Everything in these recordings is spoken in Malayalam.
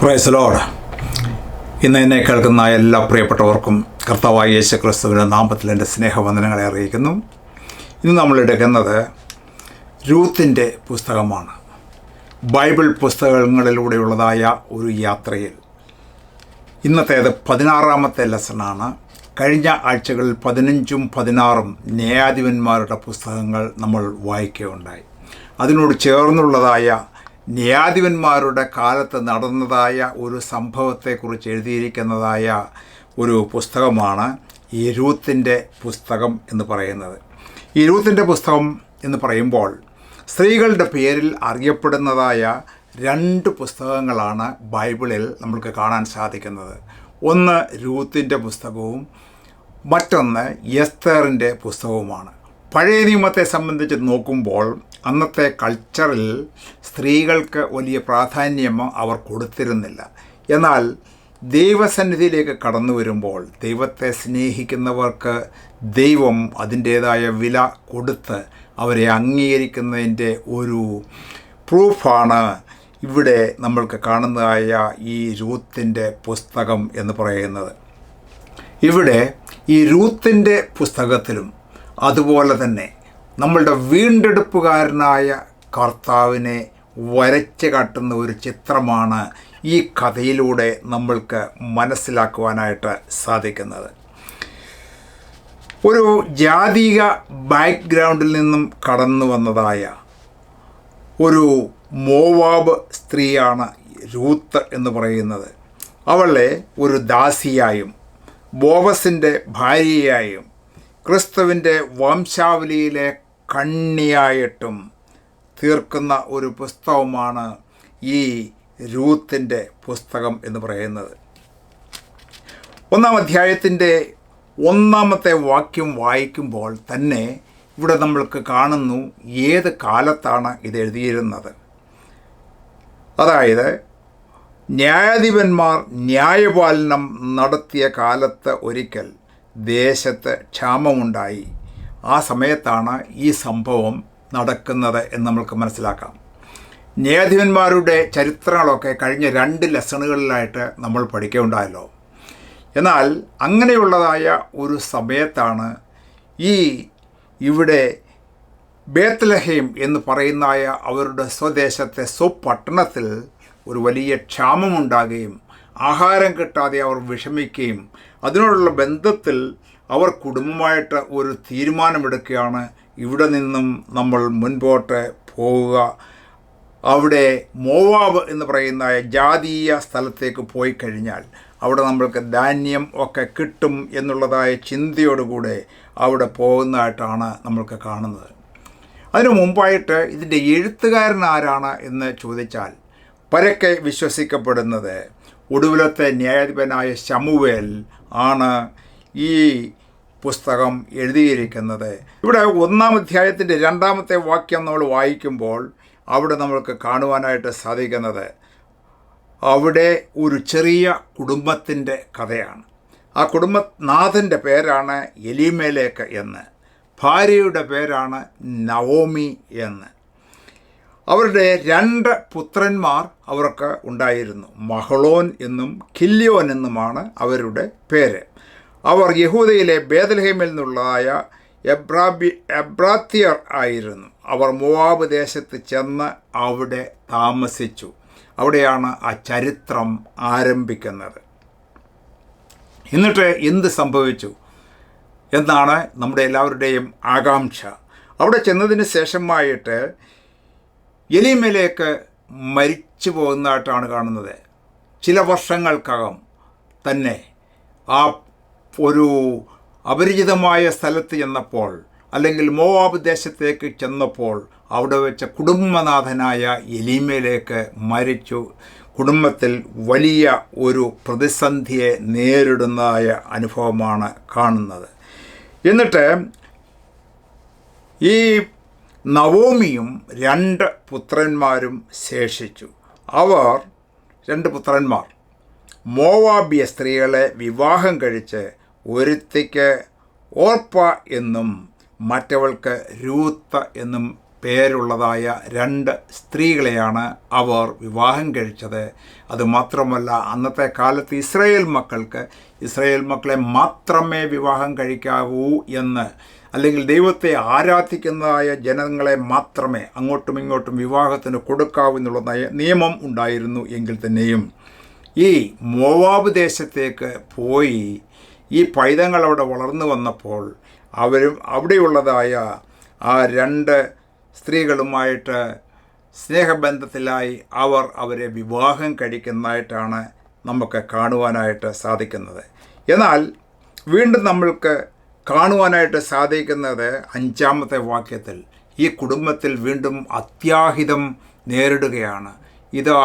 Praise the Lord. ഇന്ന് എന്നെ കേൾക്കുന്ന എല്ലാ പ്രിയപ്പെട്ടവർക്കും കർത്താവായ യേശു ക്രിസ്തുവിൻ്റെ നാമത്തിൽ എൻ്റെ സ്നേഹവന്ദനങ്ങളെ അറിയിക്കുന്നു. ഇന്ന് നമ്മൾ എടുക്കുന്നത് രൂത്തിൻ്റെ പുസ്തകമാണ്. ബൈബിൾ പുസ്തകങ്ങളിലൂടെയുള്ളതായ ഒരു യാത്രയിൽ ഇന്നത്തേത് 16-ാമത്തെ ലെസണാണ്. കഴിഞ്ഞ ആഴ്ചകളിൽ 15ഉം 16ഉം ന്യായാധിപന്മാരുടെ പുസ്തകങ്ങൾ നമ്മൾ വായിക്കുകയുണ്ടായി. അതിനോട് ചേർന്നുള്ളതായ ന്യായാധിപന്മാരുടെ കാലത്ത് നടന്നതായ ഒരു സംഭവത്തെക്കുറിച്ച് എഴുതിയിരിക്കുന്നതായ ഒരു പുസ്തകമാണ് ഈ രൂത്തിൻ്റെ പുസ്തകം എന്ന് പറയുന്നത്. ഈ രൂത്തിൻ്റെ പുസ്തകം എന്ന് പറയുമ്പോൾ സ്ത്രീകളുടെ പേരിൽ അറിയപ്പെടുന്നതായ 2 പുസ്തകങ്ങളാണ് ബൈബിളിൽ നമുക്ക് കാണാൻ സാധിക്കുന്നത്. ഒന്ന് രൂത്തിൻ്റെ പുസ്തകവും മറ്റൊന്ന് എസ്തേറിൻ്റെ പുസ്തകവുമാണ്. പഴയ നിയമത്തെ സംബന്ധിച്ച് നോക്കുമ്പോൾ അന്നത്തെ കൾച്ചറിൽ സ്ത്രീകൾക്ക് വലിയ പ്രാധാന്യം അവർ കൊടുത്തിരുന്നില്ല. എന്നാൽ ദൈവസന്നിധിയിലേക്ക് കടന്നു വരുമ്പോൾ ദൈവത്തെ സ്നേഹിക്കുന്നവർക്ക് ദൈവം അതിൻ്റേതായ വില കൊടുത്ത് അവരെ അംഗീകരിക്കുന്നതിൻ്റെ ഒരു പ്രൂഫാണ് ഇവിടെ നമ്മൾക്ക് കാണുന്നതായ ഈ രൂത്തിൻ്റെ പുസ്തകം എന്ന് പറയുന്നത്. ഇവിടെ ഈ രൂത്തിൻ്റെ പുസ്തകത്തിലും അതുപോലെ തന്നെ നമ്മളുടെ വീണ്ടെടുപ്പുകാരനായ കർത്താവിനെ വരച്ച് കാട്ടുന്ന ഒരു ചിത്രമാണ് ഈ കഥയിലൂടെ നമ്മൾക്ക് മനസ്സിലാക്കുവാനായിട്ട് സാധിക്കുന്നത്. ഒരു ജാതീയ ബാക്ക്ഗ്രൗണ്ടിൽ നിന്നും കടന്നു വന്നതായ ഒരു മോവാബ് സ്ത്രീയാണ് രൂത്ത് എന്ന് പറയുന്നത്. അവളെ ഒരു ദാസിയായും ബോവസിൻ്റെ ഭാര്യയായും ക്രിസ്തുവിൻ്റെ വംശാവലിയിലെ കണ്ണിയായിട്ടും തീർക്കുന്ന ഒരു പുസ്തകമാണ് ഈ രൂത്തിൻ്റെ പുസ്തകം എന്ന് പറയുന്നത്. 1-ാം അധ്യായത്തിൻ്റെ 1-ാമത്തെ വാക്യം വായിക്കുമ്പോൾ തന്നെ ഇവിടെ നമ്മൾക്ക് കാണുന്നു ഏത് കാലത്താണ് ഇത് എഴുതിയിരുന്നത്. അതായത് ന്യായാധിപന്മാർ ന്യായപാലനം നടത്തിയ കാലത്ത് ഒരിക്കൽ ദേശത്ത് ക്ഷാമമുണ്ടായി. ആ സമയത്താണ് ഈ സംഭവം നടക്കുന്നത് എന്ന് നമ്മൾക്ക് മനസ്സിലാക്കാം. ന്യായാധിപന്മാരുടെ ചരിത്രങ്ങളൊക്കെ കഴിഞ്ഞ 2 ലെസണുകളിലായിട്ട് നമ്മൾ പഠിക്കുകയുണ്ടായല്ലോ. എന്നാൽ അങ്ങനെയുള്ളതായ ഒരു സമയത്താണ് ഇവിടെ ബേത്ലഹേം എന്ന് പറയുന്നതായ അവരുടെ സ്വദേശത്തെ സ്വപട്ടണത്തിൽ ഒരു വലിയ ക്ഷാമമുണ്ടാകുകയും ആഹാരം കിട്ടാതെ അവർ വിഷമിക്കുകയും അതിനോടുള്ള ബന്ധത്തിൽ അവർ കുടുംബമായിട്ട് ഒരു തീരുമാനമെടുക്കുകയാണ്, ഇവിടെ നിന്നും നമ്മൾ മുൻപോട്ട് പോവുക, അവിടെ മോവാബ് എന്ന് പറയുന്ന ജാതീയ സ്ഥലത്തേക്ക് പോയി കഴിഞ്ഞാൽ അവിടെ നമ്മൾക്ക് ധാന്യം ഒക്കെ കിട്ടും എന്നുള്ളതായ ചിന്തയോടുകൂടെ അവിടെ പോകുന്നതായിട്ടാണ് നമ്മൾക്ക് കാണുന്നത്. അതിനു മുമ്പായിട്ട് ഇതിൻ്റെ എഴുത്തുകാരൻ ആരാണ് എന്ന് ചോദിച്ചാൽ പരക്കെ വിശ്വസിക്കപ്പെടുന്നത് ഒടുവിലത്തെ ന്യായാധിപനായ ശമൂവേൽ ആണ് ഈ പുസ്തകം എഴുതിയിരിക്കുന്നത്. ഇവിടെ 1-ാം അധ്യായത്തിൻ്റെ 2-ാമത്തെ വാക്യം നമ്മൾ വായിക്കുമ്പോൾ അവിടെ നമ്മൾക്ക് കാണുവാനായിട്ട് സാധിക്കുന്നത് അവിടെ ഒരു ചെറിയ കുടുംബത്തിൻ്റെ കഥയാണ്. ആ കുടുംബനാഥൻ്റെ പേരാണ് എലീമേലേക്ക് എന്ന്, ഭാര്യയുടെ പേരാണ് നവോമി എന്ന്. അവരുടെ 2 പുത്രന്മാർ അവർക്ക് ഉണ്ടായിരുന്നു. മഹളോൻ എന്നും കില്യോൻ എന്നുമാണ് അവരുടെ പേര്. അവർ യഹൂദയിലെ ബേത്ലഹേമിൽ നിന്നുള്ളതായ എബ്രാത്യർ ആയിരുന്നു. അവർ മോവാബ് ദേശത്ത് ചെന്ന് അവിടെ താമസിച്ചു. അവിടെയാണ് ആ ചരിത്രം ആരംഭിക്കുന്നത്. എന്നിട്ട് എന്ത് സംഭവിച്ചു എന്നാണ് നമ്മുടെ എല്ലാവരുടെയും ആകാംക്ഷ. അവിടെ ചെന്നതിന് ശേഷമായിട്ട് എലീമേലേക്ക് മരിച്ചു പോകുന്നതായിട്ടാണ് കാണുന്നത്. ചില വർഷങ്ങൾക്കകം തന്നെ ആ ഒരു അപരിചിതമായ സ്ഥലത്ത് ചെന്നപ്പോൾ, അല്ലെങ്കിൽ മോവാബ് ദേശത്തേക്ക് ചെന്നപ്പോൾ അവിടെ വെച്ച കുടുംബനാഥനായ എലീമേലേക്ക് മരിച്ചു. കുടുംബത്തിൽ വലിയ ഒരു പ്രതിസന്ധിയെ നേരിടുന്നതായ അനുഭവമാണ് കാണുന്നത്. എന്നിട്ട് ഈ നവോമിയും 2 പുത്രന്മാരും ശേഷിച്ചു. അവർ 2 പുത്രന്മാർ മോവാബിയ സ്ത്രീകളെ വിവാഹം കഴിച്ച് ഒരുത്തിക്ക് ഓർപ്പ എന്നും മറ്റവൾക്ക് രൂത്ത് എന്നും പേരുള്ളതായ 2 സ്ത്രീകളെയാണ് അവർ വിവാഹം കഴിച്ചത്. അതുമാത്രമല്ല, അന്നത്തെ കാലത്ത് ഇസ്രായേൽ മക്കളെ മാത്രമേ വിവാഹം കഴിക്കാവൂ എന്ന്, അല്ലെങ്കിൽ ദൈവത്തെ ആരാധിക്കുന്നതായ ജനങ്ങളെ മാത്രമേ അങ്ങോട്ടും ഇങ്ങോട്ടും വിവാഹത്തിന് കൊടുക്കാവൂ എന്നുള്ള നിയമം ഉണ്ടായിരുന്നു. എങ്കിൽ തന്നെയും ഈ മോവാബ് ദേശത്തേക്ക് പോയി ഈ പൈതങ്ങൾ അവിടെ വളർന്നു വന്നപ്പോൾ അവരും അവിടെയുള്ളതായ ആ 2 സ്ത്രീകളുമായിട്ട് സ്നേഹബന്ധത്തിലായി അവരെ വിവാഹം കഴിക്കുന്നതായിട്ടാണ് നമുക്ക് കാണുവാനായിട്ട് സാധിക്കുന്നത്. എന്നാൽ വീണ്ടും നമ്മൾക്ക് കാണുവാനായിട്ട് സാധിക്കുന്നത് 5-ാമത്തെ വാക്യത്തിൽ ഈ കുടുംബത്തിൽ വീണ്ടും അത്യാഹിതം നേരിടുകയാണ്. ഇത്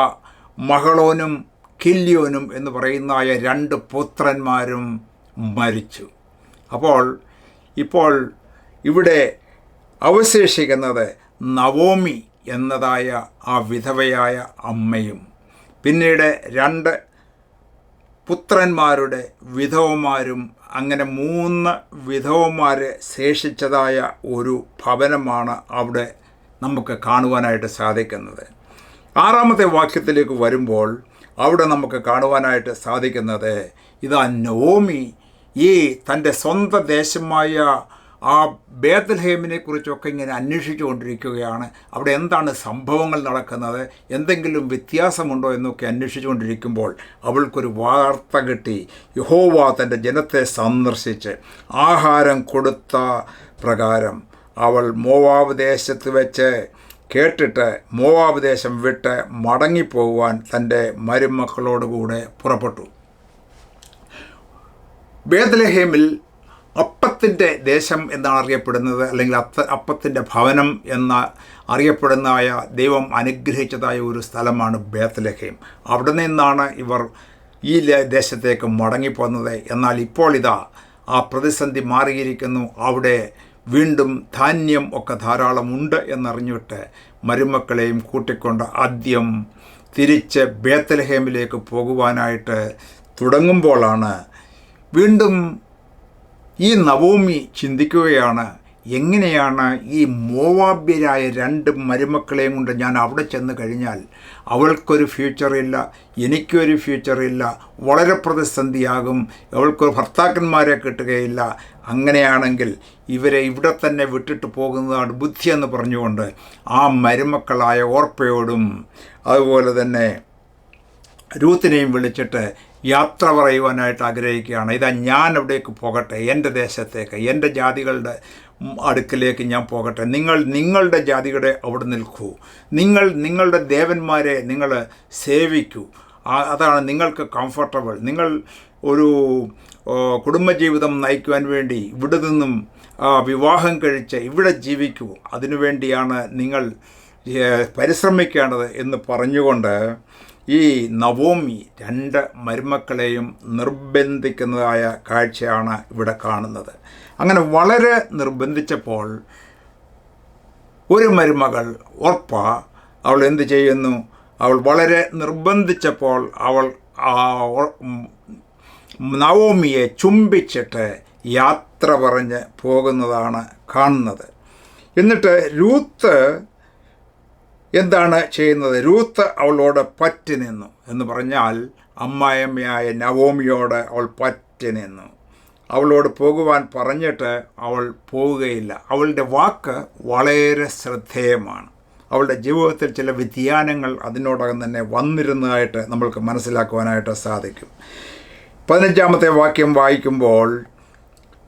മഹളോനും കില്യോനും എന്ന് പറയുന്നതായ 2 പുത്രന്മാരും മരിച്ചു. ഇപ്പോൾ ഇവിടെ അവശേഷിക്കുന്നത് നവോമി എന്നതായ ആ വിധവയായ അമ്മയും പിന്നീട് 2 പുത്രന്മാരുടെ വിധവമാരും, അങ്ങനെ 3 വിധവമാരെ ശേഷിച്ചതായ ഒരു ഭവനമാണ് അവിടെ നമുക്ക് കാണുവാനായിട്ട് സാധിക്കുന്നത്. 6-ാമത്തെ വാക്യത്തിലേക്ക് വരുമ്പോൾ അവിടെ നമുക്ക് കാണുവാനായിട്ട് സാധിക്കുന്നത് ഇതാ നവോമി ഈ തൻ്റെ സ്വന്തം ദേശമായ ആ ബേത്ത്ലഹേമിനെ കുറിച്ചൊക്കെ ഇങ്ങനെ അന്വേഷിച്ചു കൊണ്ടിരിക്കുകയാണ്. അവിടെ എന്താണ് സംഭവങ്ങൾ നടക്കുന്നത്, എന്തെങ്കിലും വ്യത്യാസമുണ്ടോ എന്നൊക്കെ അന്വേഷിച്ചു കൊണ്ടിരിക്കുമ്പോൾ അവൾക്കൊരു വാർത്ത കിട്ടി. യഹോവ തൻ്റെ ജനത്തെ സന്ദർശിച്ച് ആഹാരം കൊടുത്ത പ്രകാരം അവൾ മോവാബ് ദേശത്ത് വെച്ച് കേട്ടിട്ട് മോവാബ് ദേശം വിട്ട് മടങ്ങിപ്പോകുവാൻ തൻ്റെ മരുമക്കളോടുകൂടെ പുറപ്പെട്ടു. ബേത്ത്ലഹേമിൽ അപ്പത്തിൻ്റെ ദേശം എന്നാണ് അറിയപ്പെടുന്നത്, അല്ലെങ്കിൽ അപ്പത്തിൻ്റെ ഭവനം എന്ന അറിയപ്പെടുന്നതായ ദൈവം അനുഗ്രഹിച്ചതായ ഒരു സ്ഥലമാണ് ബേത്ത്ലഹേം. അവിടെ നിന്നാണ് ഇവർ ഈ ദേശത്തേക്ക് മടങ്ങിപ്പോകുന്നത്. എന്നാൽ ഇപ്പോൾ ഇതാ ആ പ്രതിസന്ധി മാറിയിരിക്കുന്നു. അവിടെ വീണ്ടും ധാന്യം ഒക്കെ ധാരാളമുണ്ട് എന്നറിഞ്ഞിട്ട് മരുമക്കളെയും കൂട്ടിക്കൊണ്ട് ആദ്യം തിരിച്ച് ബേത്ത്ലഹേമിലേക്ക് പോകുവാനായിട്ട് തുടങ്ങുമ്പോഴാണ് വീണ്ടും ഈ നവോമി ചിന്തിക്കുകയാണ്, എങ്ങനെയാണ് ഈ മോവാബ്യരായ 2 മരുമക്കളെയും കൊണ്ട് ഞാൻ അവിടെ ചെന്ന് കഴിഞ്ഞാൽ അവൾക്കൊരു ഫ്യൂച്ചറില്ല, എനിക്കൊരു ഫ്യൂച്ചറില്ല, വളരെ പ്രതിസന്ധിയാകും, അവൾക്കൊരു ഭർത്താക്കന്മാരെ കിട്ടുകയില്ല. അങ്ങനെയാണെങ്കിൽ ഇവരെ ഇവിടെ തന്നെ വിട്ടിട്ട് പോകുന്നതാണ് ബുദ്ധിയെന്ന് പറഞ്ഞുകൊണ്ട് ആ മരുമക്കളായ ഓർപ്പയോടും അതുപോലെ തന്നെ രൂത്തിനെയും വിളിച്ചിട്ട് യാത്ര പറയുവാനായിട്ട് ആഗ്രഹിക്കുകയാണ്. ഇതാ ഞാൻ അവിടേക്ക് പോകട്ടെ, എൻ്റെ ദേശത്തേക്ക്, എൻ്റെ ജാതികളുടെ അടുക്കിലേക്ക് ഞാൻ പോകട്ടെ. നിങ്ങളുടെ ജാതികളുടെ അവിടെ നിൽക്കൂ, നിങ്ങളുടെ ദേവന്മാരെ നിങ്ങൾ സേവിക്കൂ, അതാണ് നിങ്ങൾക്ക് കംഫർട്ടബിൾ. നിങ്ങൾ ഒരു കുടുംബജീവിതം നയിക്കുവാൻ വേണ്ടി ഇവിടെ നിന്നും വിവാഹം കഴിച്ച് ഇവിടെ ജീവിക്കൂ, അതിനുവേണ്ടിയാണ് നിങ്ങൾ പരിശ്രമിക്കേണ്ടത് എന്ന് പറഞ്ഞുകൊണ്ട് ഈ നവോമി 2 മരുമക്കളെയും നിർബന്ധിക്കുന്നതായ കാഴ്ചയാണ് ഇവിടെ കാണുന്നത്. അങ്ങനെ വളരെ നിർബന്ധിച്ചപ്പോൾ ഒരു മരുമകൾ ഓർപ്പ അവൾ എന്ത് ചെയ്യുന്നു, അവൾ വളരെ നിർബന്ധിച്ചപ്പോൾ അവൾ നവോമിയെ ചുംബിച്ചിട്ട് യാത്ര പറഞ്ഞ് പോകുന്നതാണ് കാണുന്നത്. എന്നിട്ട് രൂത്ത് എന്താണ് ചെയ്യുന്നത്, രൂത്ത് അവളോട് പറ്റി നിന്നു എന്ന് പറഞ്ഞാൽ അമ്മായിയമ്മയായ നവോമിയോട് അവൾ പറ്റി നിന്നു. അവളോട് പോകുവാൻ പറഞ്ഞിട്ട് അവൾ പോവുകയില്ല. അവളുടെ വാക്ക് വളരെ ശ്രദ്ധേയമാണ്. അവളുടെ ജീവിതത്തിൽ ചില വ്യതിയാനങ്ങൾ അതിനോടകം തന്നെ വന്നിരുന്നതായിട്ട് നമ്മൾക്ക് മനസ്സിലാക്കുവാനായിട്ട് സാധിക്കും. 15-ാമത്തെ വാക്യം വായിക്കുമ്പോൾ,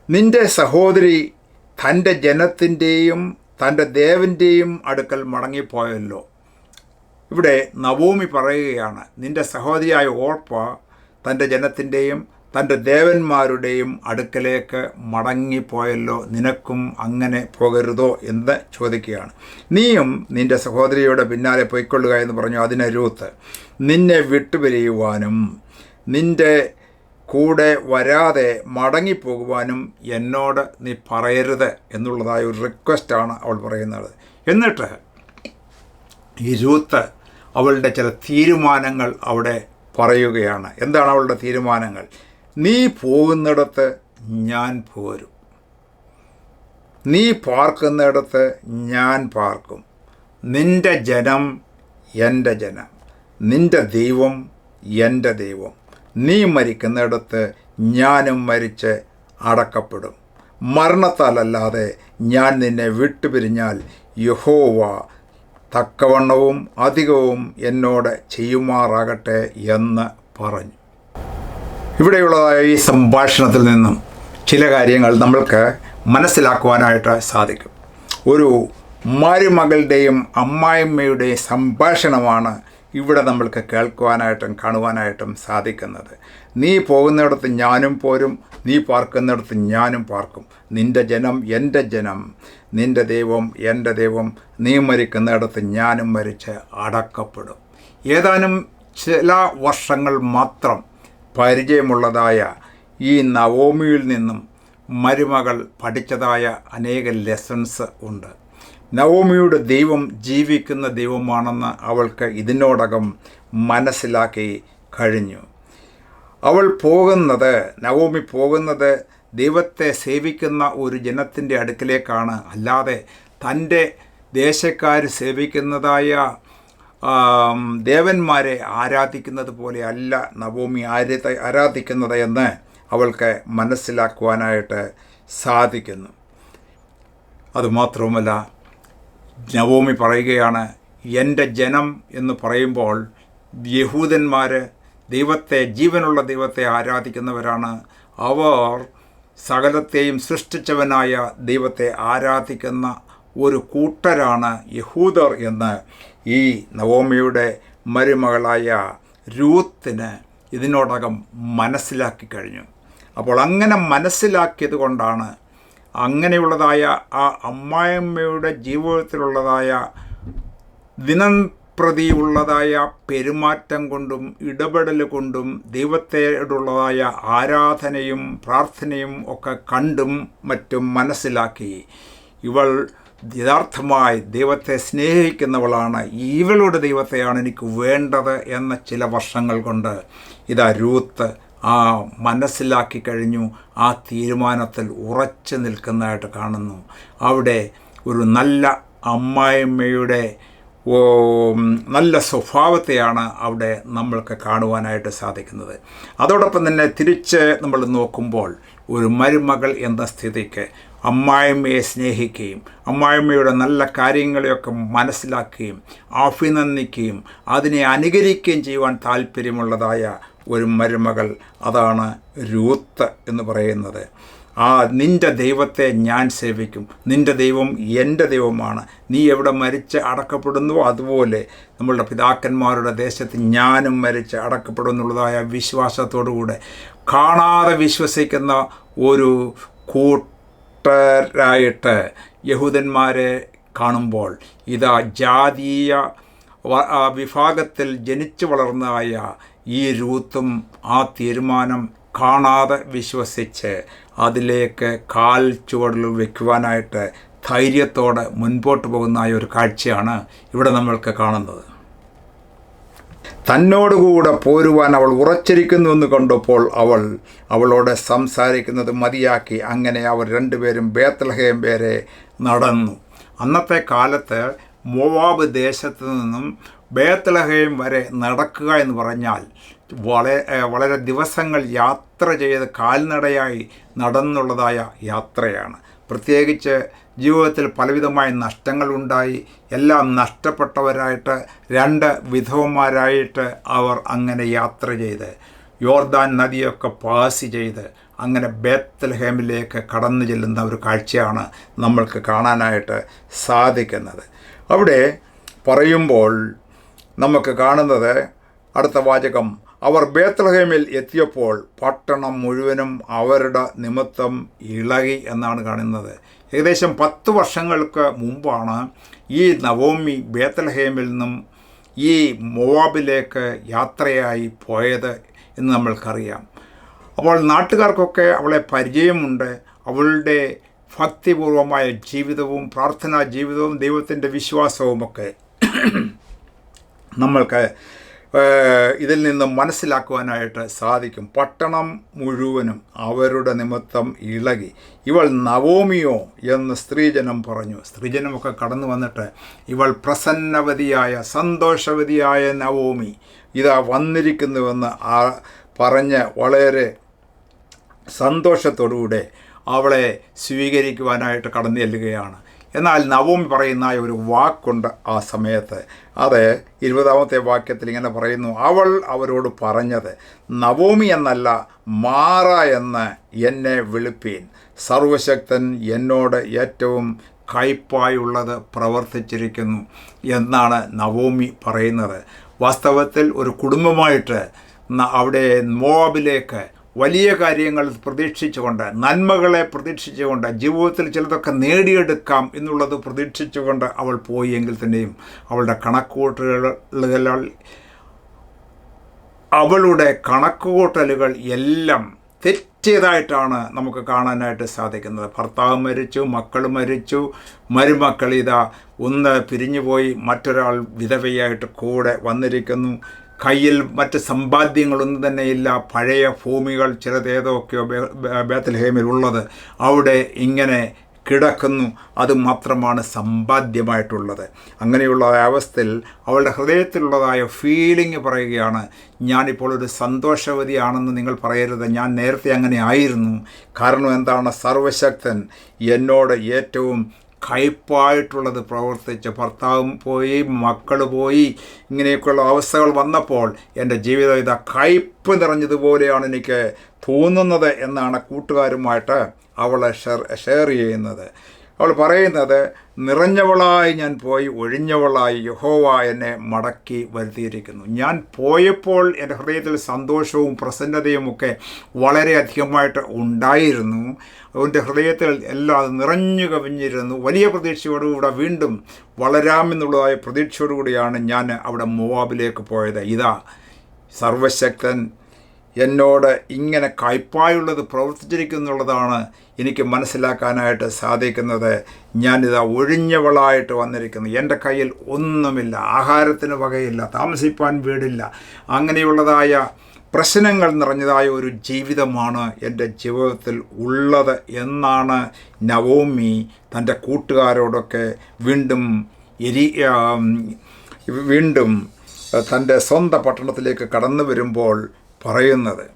നിൻ്റെ സഹോദരി തൻ്റെ ജനത്തിൻ്റെയും തൻ്റെ ദേവൻ്റെയും അടുക്കൽ മടങ്ങിപ്പോയല്ലോ. ഇവിടെ നവോമി പറയുകയാണ്, നിൻ്റെ സഹോദരിയായ ഓർപ്പ തൻ്റെ ജനത്തിൻ്റെയും തൻ്റെ ദേവന്മാരുടെയും അടുക്കലേക്ക് മടങ്ങിപ്പോയല്ലോ, നിനക്കും അങ്ങനെ പോകരുതോ എന്ന് ചോദിക്കുകയാണ്. നീയും നിൻ്റെ സഹോദരിയുടെ പിന്നാലെ പൊയ്ക്കൊള്ളുക എന്ന് പറഞ്ഞു. അതിനെ രൂത്ത്, നിന്നെ വിട്ടുപിരിയുവാനും നിൻ്റെ കൂടെ വരാതെ മടങ്ങിപ്പോകുവാനും എന്നോട് നീ പറയരുത് എന്നുള്ളതായ ഒരു റിക്വസ്റ്റാണ് അവൾ പറയുന്നത്. എന്നിട്ട് ഈ രൂത്ത് അവളുടെ ചില തീരുമാനങ്ങൾ അവിടെ പറയുകയാണ്. എന്താണ് അവളുടെ തീരുമാനങ്ങൾ? നീ പോകുന്നിടത്ത് ഞാൻ പോരും. നീ പാർക്കുന്നിടത്ത് ഞാൻ പാർക്കും. നിൻ്റെ ജനം എൻ്റെ ജനം, നിൻ്റെ ദൈവം എൻ്റെ ദൈവം. നീ മരിക്കുന്നിടത്ത് ഞാനും മരിച്ച് അടക്കപ്പെടും. മരണത്താലല്ലാതെ ഞാൻ നിന്നെ വിട്ടുപിരിഞ്ഞാൽ യഹോവ തക്കവണ്ണവും അധികവും എന്നോട് ചെയ്യുമാറാകട്ടെ എന്ന് പറഞ്ഞു. ഇവിടെയുള്ളതായ ഈ സംഭാഷണത്തിൽ നിന്നും ചില കാര്യങ്ങൾ നമ്മൾക്ക് മനസ്സിലാക്കുവാനായിട്ട് സാധിക്കും. ഒരു മരുമകളുടെയും അമ്മായിമ്മയുടെയും സംഭാഷണമാണ് ഇവിടെ നമ്മൾക്ക് കേൾക്കുവാനായിട്ടും കാണുവാനായിട്ടും സാധിക്കുന്നത്. നീ പോകുന്നിടത്ത് ഞാനും പോരും, നീ പാർക്കുന്നിടത്ത് ഞാനും പാർക്കും. നിൻ്റെ ജനം എൻ്റെ ജനം, നിൻ്റെ ദൈവം എൻ്റെ ദൈവം. നീ മരിക്കുന്നിടത്ത് ഞാനും മരിച്ച് അടക്കപ്പെടും. ഏതാനും ചില വർഷങ്ങൾ മാത്രം പരിചയമുള്ളതായ ഈ നവോമിയിൽ നിന്നും മരുമകൾ പഠിച്ചതായ അനേക ലെസൺസ് ഉണ്ട്. നവോമിയുടെ ദൈവം ജീവിക്കുന്ന ദൈവമാണെന്ന് അവൾക്ക് ഇതിനോടകം മനസ്സിലാക്കി കഴിഞ്ഞു. നവോമി പോകുന്നത് ദൈവത്തെ സേവിക്കുന്ന ഒരു ജനത്തിൻ്റെ അടുക്കിലേക്കാണ്. അല്ലാതെ തൻ്റെ ദേശക്കാർ സേവിക്കുന്നതായ ദേവന്മാരെ ആരാധിക്കുന്നത് പോലെ അല്ല നവോമി ആരാധിക്കുന്നത് എന്ന് അവൾക്ക് മനസ്സിലാക്കുവാനായിട്ട് സാധിക്കുന്നു. അതുമാത്രവുമല്ല, നവോമി പറയുകയാണ്, എൻ്റെ ജനം എന്ന് പറയുമ്പോൾ യഹൂദന്മാർ ദൈവത്തെ, ജീവനുള്ള ദൈവത്തെ ആരാധിക്കുന്നവരാണ്. അവർ സകലത്തെയും സൃഷ്ടിച്ചവനായ ദൈവത്തെ ആരാധിക്കുന്ന ഒരു കൂട്ടരാണ് യഹൂദർ എന്ന് ഈ നവോമിയുടെ മരുമകളായ രൂത്തിന് ഇതിനോടകം മനസ്സിലാക്കി കഴിഞ്ഞു. അപ്പോൾ അങ്ങനെ മനസ്സിലാക്കിയത് കൊണ്ടാണ് അങ്ങനെയുള്ളതായ ആ അമ്മായിയമ്മയുടെ ജീവിതത്തിലുള്ളതായ ദിനംപ്രതിയുള്ളതായ പെരുമാറ്റം കൊണ്ടും ഇടപെടൽ കൊണ്ടും ദൈവത്തോടുള്ളതായ ആരാധനയും പ്രാർത്ഥനയും ഒക്കെ കണ്ടും മറ്റും മനസ്സിലാക്കി ഇവൾ യഥാർത്ഥമായി ദൈവത്തെ സ്നേഹിക്കുന്നവളാണ്, ഇവളുടെ ദൈവത്തെയാണ് എനിക്ക് വേണ്ടത് എന്ന ചില വർഷങ്ങൾ കൊണ്ട് രൂത്ത് മനസ്സിലാക്കി കഴിഞ്ഞു. ആ തീരുമാനത്തിൽ ഉറച്ചു നിൽക്കുന്നതായിട്ട് കാണുന്നു. അവിടെ ഒരു നല്ല അമ്മായിമ്മയുടെ നല്ല സ്വഭാവത്തെയാണ് അവിടെ നമ്മൾക്ക് കാണുവാനായിട്ട് സാധിക്കുന്നത്. അതോടൊപ്പം തന്നെ തിരിച്ച് നമ്മൾ നോക്കുമ്പോൾ ഒരു മരുമകൾ എന്ന സ്ഥിതിക്ക് അമ്മായിമ്മയെ സ്നേഹിക്കുകയും അമ്മായിമ്മയുടെ നല്ല കാര്യങ്ങളെയൊക്കെ മനസ്സിലാക്കുകയും അഭിനന്ദിക്കുകയും അതിനെ അനുകരിക്കുകയും ചെയ്യുവാൻ താല്പര്യമുള്ളതായ ഒരു മരുമകൾ, അതാണ് രൂത്ത് എന്ന് പറയുന്നത്. നിൻ്റെ ദൈവത്തെ ഞാൻ സേവിക്കും, നിൻ്റെ ദൈവം എൻ്റെ ദൈവമാണ്, നീ എവിടെ മരിച്ച് അടക്കപ്പെടുന്നുവോ അതുപോലെ നമ്മളുടെ പിതാക്കന്മാരുടെ ദേശത്ത് ഞാനും മരിച്ച് അടക്കപ്പെടുന്നുള്ളതായ വിശ്വാസത്തോടുകൂടെ കാണാതെ വിശ്വസിക്കുന്ന ഒരു കൂട്ടരായിട്ട് യഹൂദന്മാരെ കാണുമ്പോൾ ജാതീയ വിഭാഗത്തിൽ ജനിച്ചു വളർന്നതായ ഈ രൂത്തും ആ തീരുമാനം കാണാതെ വിശ്വസിച്ച് അതിലേക്ക് കാൽ ചുവടിൽ വയ്ക്കുവാനായിട്ട് ധൈര്യത്തോടെ മുൻപോട്ട് പോകുന്ന ഒരു കാഴ്ചയാണ് ഇവിടെ നമ്മൾക്ക് കാണുന്നത്. തന്നോടുകൂടെ പോരുവാൻ അവൾ ഉറച്ചിരിക്കുന്നുവെന്ന് കണ്ടപ്പോൾ അവളോട് സംസാരിക്കുന്നത് മതിയാക്കി. അങ്ങനെ അവർ രണ്ടുപേരും ബേത്ലഹേം വരെ നടന്നു. അന്നത്തെ കാലത്ത് മോവാബ് ദേശത്ത് നിന്നും ബേത്ലഹേം വരെ നടക്കുക എന്ന് പറഞ്ഞാൽ വളരെ ദിവസങ്ങൾ യാത്ര ചെയ്ത് കാൽനടയായി നടന്നുള്ളതായ യാത്രയാണ്. പ്രത്യേകിച്ച് ജീവിതത്തിൽ പലവിധമായ നഷ്ടങ്ങളുണ്ടായി. എല്ലാം നഷ്ടപ്പെട്ടവരായിട്ട് രണ്ട് വിധവന്മാരായിട്ട് അവർ അങ്ങനെ യാത്ര ചെയ്ത് യോർദാൻ നദിയൊക്കെ പാസ് ചെയ്ത് അങ്ങനെ ബേത്ലഹേമിലേക്ക് കടന്നു ചെല്ലുന്ന ഒരു കാഴ്ചയാണ് നമ്മൾക്ക് കാണാനായിട്ട് സാധിക്കുന്നത്. അവിടെ പറയുമ്പോൾ നമുക്ക് കാണുന്നത് അടുത്ത വാചകം, അവർ ബേത്ലഹേമിൽ എത്തിയപ്പോൾ പട്ടണം മുഴുവനും അവരുടെ നിമിത്തം ഇളകി എന്നാണ് കാണുന്നത്. ഏകദേശം 10 വർഷങ്ങൾക്ക് മുമ്പാണ് ഈ നവോമി ബേത്ലഹേമിൽ നിന്നും ഈ മോവാബിലേക്ക് യാത്രയായി പോയത് എന്ന് നമ്മൾക്കറിയാം. അപ്പോൾ നാട്ടുകാർക്കൊക്കെ അവളെ പരിചയമുണ്ട്. അവളുടെ ഭക്തിപൂർവമായ ജീവിതവും പ്രാർത്ഥനാ ജീവിതവും ദൈവത്തിൻ്റെ വിശ്വാസവുമൊക്കെ നമ്മൾക്ക് ഇതിൽ നിന്നും മനസ്സിലാക്കുവാനായിട്ട് സാധിക്കും. പട്ടണം മുഴുവനും അവരുടെ നിമിത്തം ഇളകി. ഇവൾ നവോമിയോ എന്ന് സ്ത്രീജനം പറഞ്ഞു. സ്ത്രീജനമൊക്കെ കടന്നു വന്നിട്ട് ഇവൾ പ്രസന്നവതിയായ സന്തോഷവതിയായ നവോമി ഇതാ വന്നിരിക്കുന്നുവെന്ന് പറഞ്ഞ് വളരെ സന്തോഷത്തോടുകൂടെ അവളെ സ്വീകരിക്കുവാനായിട്ട് കടന്നു ചെല്ലുകയാണ്. എന്നാൽ നവോമി പറയുന്ന ഒരു വാക്കുണ്ട് ആ സമയത്ത്. അത് 20-ാമത്തെ വാക്യത്തിൽ ഇങ്ങനെ പറയുന്നു, അവൾ അവരോട് പറഞ്ഞത്, നവോമി എന്നല്ല മാറ എന്ന് എന്നെ വിളിപ്പീൻ, സർവശക്തൻ എന്നോട് ഏറ്റവും കയ്പായുള്ളത് പ്രവർത്തിച്ചിരിക്കുന്നു എന്നാണ് നവോമി പറയുന്നത്. വാസ്തവത്തിൽ ഒരു കുടുംബമായിട്ട് അവിടെ മോവാബിലേക്ക് വലിയ കാര്യങ്ങൾ പ്രതീക്ഷിച്ചുകൊണ്ട്, നന്മകളെ പ്രതീക്ഷിച്ചുകൊണ്ട്, ജീവിതത്തിൽ ചിലതൊക്കെ നേടിയെടുക്കാം എന്നുള്ളത് പ്രതീക്ഷിച്ചുകൊണ്ട് അവൾ പോയി എങ്കിൽ തന്നെയും അവളുടെ കണക്കുകൂട്ടലുകൾ എല്ലാം തെറ്റിയതായിട്ടാണ് നമുക്ക് കാണാനായിട്ട് സാധിക്കുന്നത്. ഭർത്താവ് മരിച്ചു, മക്കൾ മരിച്ചു, മരുമക്കൾ ഇതാ ഒന്ന് പിരിഞ്ഞുപോയി, മറ്റൊരാൾ വിധവയായിട്ട് കൂടെ വന്നിരിക്കുന്നു. കയ്യിൽ മറ്റ് സമ്പാദ്യങ്ങളൊന്നും തന്നെയില്ല. പഴയ ഭൂമികൾ ചിലതേതൊക്കെയോ ബേത്ലഹേമിൽ ഉള്ളത് അവിടെ ഇങ്ങനെ കിടക്കുന്നു. അത് മാത്രമാണ് സമ്പാദ്യമായിട്ടുള്ളത്. അങ്ങനെയുള്ള അവസ്ഥയിൽ അവളുടെ ഹൃദയത്തിലുള്ളതായ ഫീലിംഗ് പറയുകയാണ്, ഞാനിപ്പോൾ ഒരു സന്തോഷവതിയാണെന്ന് നിങ്ങൾ പറയരുത്, ഞാൻ നേരത്തെ അങ്ങനെ ആയിരുന്നു. കാരണം എന്താണ്? സർവശക്തൻ എന്നോട് ഏറ്റവും കയ്പായിട്ടുള്ളത് പ്രവർത്തിച്ച്, ഭർത്താവും പോയി, മക്കൾ പോയി, ഇങ്ങനെയൊക്കെയുള്ള അവസ്ഥകൾ വന്നപ്പോൾ എൻ്റെ ജീവിതം ഇതാ കയ്പ് നിറഞ്ഞതുപോലെയാണ് എനിക്ക് തോന്നുന്നത് എന്നാണ് കൂട്ടുകാരുമായിട്ട് അവൾ ഷെയർ ചെയ്യുന്നത്. അവൾ പറയുന്നത്, നിറഞ്ഞവളായി ഞാൻ പോയി ഒഴിഞ്ഞവളായി യഹോവ എന്നെ മടക്കി വരുത്തിയിരിക്കുന്നു. ഞാൻ പോയപ്പോൾ എൻ്റെ ഹൃദയത്തിൽ സന്തോഷവും പ്രസന്നതയുമൊക്കെ വളരെയധികമായിട്ട് ഉണ്ടായിരുന്നു. അവൻ്റെ ഹൃദയത്തിൽ എല്ലാം നിറഞ്ഞു കവിഞ്ഞിരുന്നു. വലിയ പ്രതീക്ഷയോടുകൂടെ വീണ്ടും വളരാമെന്നുള്ളതായ പ്രതീക്ഷയോടുകൂടിയാണ് ഞാൻ അവിടെ മോവാബിലേക്ക് പോയത്. ഇതാ സർവശക്തൻ എന്നോട് ഇങ്ങനെ കയ്പായുള്ളത് പ്രവർത്തിച്ചിരിക്കുന്നുള്ളതാണ് എനിക്ക് മനസ്സിലാക്കാനായിട്ട് സാധിക്കുന്നത്. ഞാനിതാ ഒഴിഞ്ഞവളായിട്ട് വന്നിരിക്കുന്നു. എൻ്റെ കയ്യിൽ ഒന്നുമില്ല, ആഹാരത്തിന് വകയില്ല, താമസിപ്പാൻ വീടില്ല. അങ്ങനെയുള്ളതായ പ്രശ്നങ്ങൾ നിറഞ്ഞതായ ഒരു ജീവിതമാണ് എൻ്റെ ജീവിതത്തിൽ ഉള്ളത് എന്നാണ് നവോമി തൻ്റെ കൂട്ടുകാരോടൊക്കെ വീണ്ടും തൻ്റെ സ്വന്തം പട്ടണത്തിലേക്ക് കടന്നു വരുമ്പോൾ പറയുന്നത്.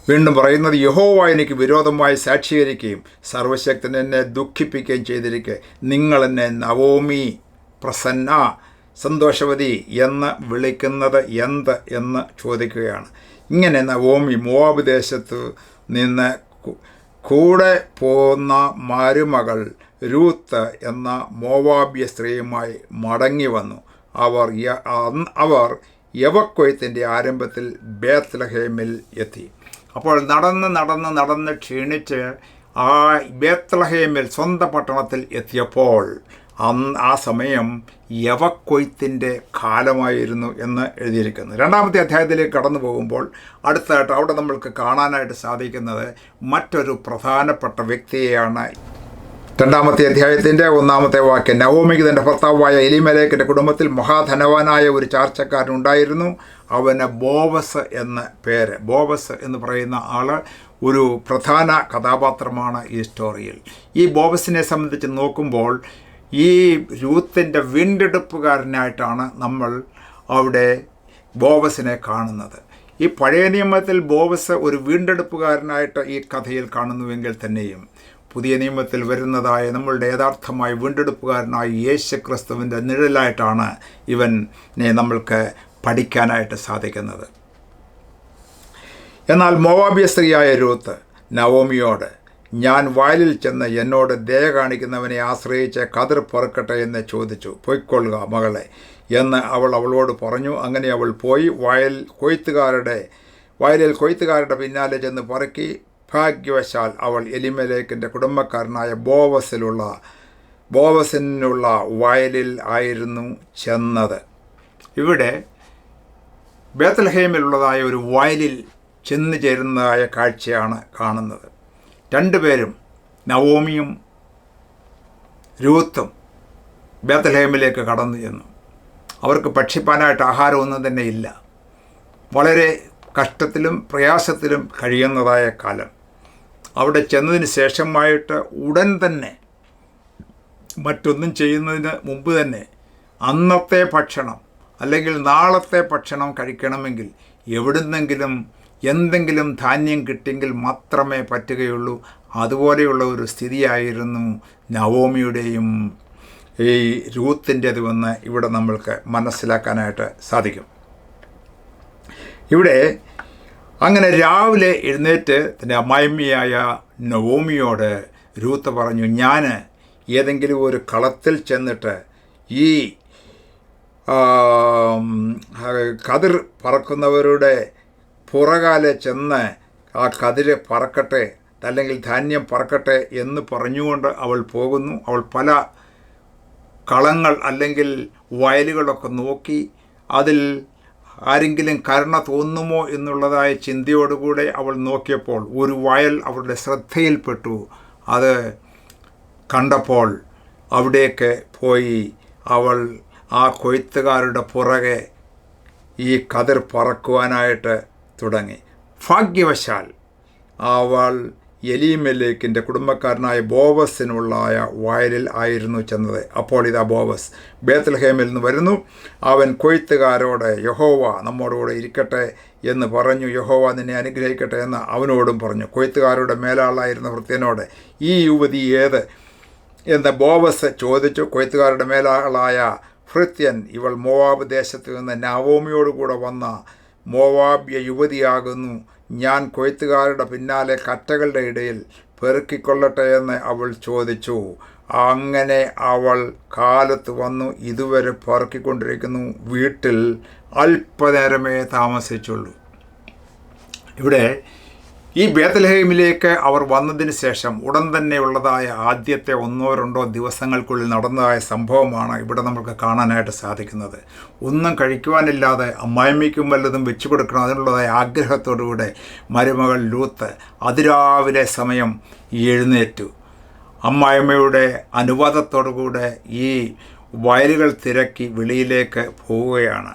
വീണ്ടും പറയുന്നത്, യഹോവ എനിക്ക് വിരോധമായി സാക്ഷീകരിക്കുകയും സർവശക്തൻ എന്നെ ദുഃഖിപ്പിക്കുകയും ചെയ്തിരിക്കെ നിങ്ങൾ എന്നെ നവോമി പ്രസന്ന സന്തോഷവതി എന്ന് വിളിക്കുന്നത് എന്ത് എന്ന് ചോദിക്കുകയാണ്. ഇങ്ങനെ നവോമി മോവാബ് ദേശത്ത് നിന്ന് കൂടെ പോന്ന മരുമകൾ രൂത്ത് എന്ന മോവാബ്യ സ്ത്രീയുമായി മടങ്ങി വന്നു. അവർ യവക്കൊയ്ത്തിൻ്റെ ആരംഭത്തിൽ ബേത്ലഹേമിൽ എത്തി. അപ്പോൾ നടന്ന് ക്ഷീണിച്ച് ആ ബേത്ലഹേമിൽ സ്വന്തം പട്ടണത്തിൽ എത്തിയപ്പോൾ ആ സമയം യവക്കൊയ്ത്തിൻ്റെ കാലമായിരുന്നു എന്ന് എഴുതിയിരിക്കുന്നു. 2-ാമത്തെ അധ്യായത്തിലേക്ക് കടന്നു പോകുമ്പോൾ അടുത്തായിട്ട് അവിടെ നമ്മൾക്ക് കാണാനായിട്ട് സാധിക്കുന്നത് മറ്റൊരു പ്രധാനപ്പെട്ട വ്യക്തിയെയാണ്. 2-ാമത്തെ അധ്യായത്തിൻ്റെ 1-ാമത്തെ വാക്യം, നവോമിക്ക് തൻ്റെ ഭർത്താവായ എലിമേലെക്കിൻ്റെ കുടുംബത്തിൽ മഹാധനവാനായ ഒരു ചാർച്ചക്കാരനുണ്ടായിരുന്നു. അവന് ബോവസ് എന്ന പേര്. ബോവസ് എന്ന് പറയുന്ന ആൾ ഒരു പ്രധാന കഥാപാത്രമാണ് ഈ സ്റ്റോറിയിൽ. ഈ ബോവസിനെ സംബന്ധിച്ച് നോക്കുമ്പോൾ ഈ രൂത്തിൻ്റെ വീണ്ടെടുപ്പുകാരനായിട്ടാണ് നമ്മൾ അവിടെ ബോവസിനെ കാണുന്നത്. ഈ പഴയ നിയമത്തിൽ ബോവസ് ഒരു വീണ്ടെടുപ്പുകാരനായിട്ട് ഈ കഥയിൽ കാണുന്നുവെങ്കിൽ തന്നെയും പുതിയ നിയമത്തിൽ വരുന്നതായ നമ്മളുടെ യഥാർത്ഥമായ വീണ്ടെടുപ്പുകാരനായ യേശുക്രിസ്തുവിൻ്റെ നിഴലായിട്ടാണ് ഇവനെ നമ്മൾക്ക് പഠിക്കാനായിട്ട് സാധിക്കുന്നത്. എന്നാൽ മോവാബ്യ സ്ത്രീയായ രൂത്ത് നവോമിയോട്, ഞാൻ വയലിൽ ചെന്ന് എന്നോട് ദയ കാണിക്കുന്നവനെ ആശ്രയിച്ച് കതിർ പെറുക്കട്ടെ എന്ന് ചോദിച്ചു. പൊയ്ക്കൊള്ളുക മകളെ എന്ന് അവളോട് പറഞ്ഞു. അങ്ങനെ അവൾ പോയി വയലിൽ കൊയ്ത്തുകാരുടെ പിന്നാലെ ചെന്ന് പെറുക്കി. ഭാഗ്യവശാൽ അവൾ എലിമേലെക്കിൻ്റെ കുടുംബക്കാരനായ ബോവസിനുള്ള വയലിൽ ആയിരുന്നു ചെന്നത്. ഇവിടെ ബേത്ലഹേമിലുള്ളതായ ഒരു വയലിൽ ചെന്ന് ചേരുന്നതായ കാഴ്ചയാണ് കാണുന്നത്. രണ്ടുപേരും, നവോമിയും രൂത്തും ബേത്ലഹേമിലേക്ക് കടന്നു ചെന്നു. അവർക്ക് ഭക്ഷിപ്പാനായിട്ട് ആഹാരമൊന്നും തന്നെ ഇല്ല. വളരെ കഷ്ടത്തിലും പ്രയാസത്തിലും കഴിയുന്നതായ കാലം. അവിടെ ചെന്നതിന് ശേഷമായിട്ട് ഉടൻ തന്നെ മറ്റൊന്നും ചെയ്യുന്നതിന് മുമ്പ് തന്നെ അന്നത്തെ ഭക്ഷണം അല്ലെങ്കിൽ നാളത്തെ ഭക്ഷണം കഴിക്കണമെങ്കിൽ എവിടുന്നെങ്കിലും എന്തെങ്കിലും ധാന്യം കിട്ടിയെങ്കിൽ മാത്രമേ പറ്റുകയുള്ളൂ. അതുപോലെയുള്ള ഒരു സ്ഥിതിയായിരുന്നു നവോമിയുടെയും ഈ രൂത്തിൻ്റെതുമെന്ന് ഇവിടെ നമ്മൾക്ക് മനസ്സിലാക്കാനായിട്ട് സാധിക്കും. ഇവിടെ അങ്ങനെ രാവിലെ എഴുന്നേറ്റ് തൻ്റെ അമ്മായിമ്മയായ നവോമിയോട് രൂത്ത് പറഞ്ഞു, ഞാൻ ഏതെങ്കിലും ഒരു കളത്തിൽ ചെന്നിട്ട് ഈ കതിർ പറക്കുന്നവരുടെ പുറകാലെ ചെന്ന് ആ കതിര് പറക്കട്ടെ, അല്ലെങ്കിൽ ധാന്യം പറക്കട്ടെ എന്ന് പറഞ്ഞുകൊണ്ട് അവൾ പോകുന്നു. അവൾ പല കളങ്ങൾ അല്ലെങ്കിൽ വയലുകളൊക്കെ നോക്കി അതിൽ ആരെങ്കിലും കരുണ തോന്നുമോ എന്നുള്ളതായ ചിന്തയോടുകൂടെ അവൾ നോക്കിയപ്പോൾ ഒരു വയൽ അവളുടെ ശ്രദ്ധയിൽപ്പെട്ടു. അത് കണ്ടപ്പോൾ അവിടേക്ക് പോയി അവൾ ആ കൊയ്ത്തുകാരുടെ പുറകെ ഈ കതിർ പറക്കുവാനായിട്ട് തുടങ്ങി. ഭാഗ്യവശാൽ അവൾ എലീമേലെക്കിൻ്റെ കുടുംബക്കാരനായ ബോവസിനുള്ളായ വയലിൽ ആയിരുന്നു ചെന്നത്. അപ്പോൾ ഇതാ ബോവസ് ബേത്ത്ലഹേമിൽ നിന്ന് വരുന്നു. അവൻ കൊയ്ത്തുകാരോട് യഹോവ നമ്മോടുകൂടെ ഇരിക്കട്ടെ എന്ന് പറഞ്ഞു. യഹോവ നിന്നെ അനുഗ്രഹിക്കട്ടെ എന്ന് അവനോടും പറഞ്ഞു. കൊയ്ത്തുകാരുടെ മേലാളായിരുന്ന ഭൃത്യനോട് ഈ യുവതി ഏത് എന്ന് ബോവസ് ചോദിച്ചു. കൊയ്ത്തുകാരുടെ മേലാളായ ഭൃത്യൻ, ഇവൾ മോവാബ് ദേശത്ത് നിന്ന് നവോമിയോടുകൂടെ വന്ന മോവാബ്യ യുവതിയാകുന്നു. ഞാൻ കൊയ്ത്തുകാരുടെ പിന്നാലെ കറ്റകളുടെ ഇടയിൽ പെറുക്കിക്കൊള്ളട്ടെ എന്ന് അവൾ ചോദിച്ചു. അങ്ങനെ അവൾ കാലത്ത് വന്നു ഇതുവരെ പെറുക്കിക്കൊണ്ടിരിക്കുന്നു. വീട്ടിൽ അല്പനേരമേ താമസിച്ചുള്ളൂ. ഇവിടെ ഈ ബേത്ത്ലഹേമിലേക്ക് അവർ വന്നതിന് ശേഷം ഉടൻ തന്നെ ഉള്ളതായ ആദ്യത്തെ 1-2 ദിവസങ്ങൾക്കുള്ളിൽ നടന്നതായ സംഭവമാണ് ഇവിടെ നമുക്ക് കാണാനായിട്ട് സാധിക്കുന്നത്. ഒന്നും കഴിക്കുവാനില്ലാതെ അമ്മായിമ്മയ്ക്കും വല്ലതും വെച്ചു കൊടുക്കണം അതിനുള്ളതായ ആഗ്രഹത്തോടുകൂടെ മരുമകൾ രൂത്ത് അതിരാവിലെ സമയം എഴുന്നേറ്റു. അമ്മായിമ്മയുടെ അനുവാദത്തോടുകൂടെ ഈ വയലുകൾ തിരക്കി വെളിയിലേക്ക് പോവുകയാണ്.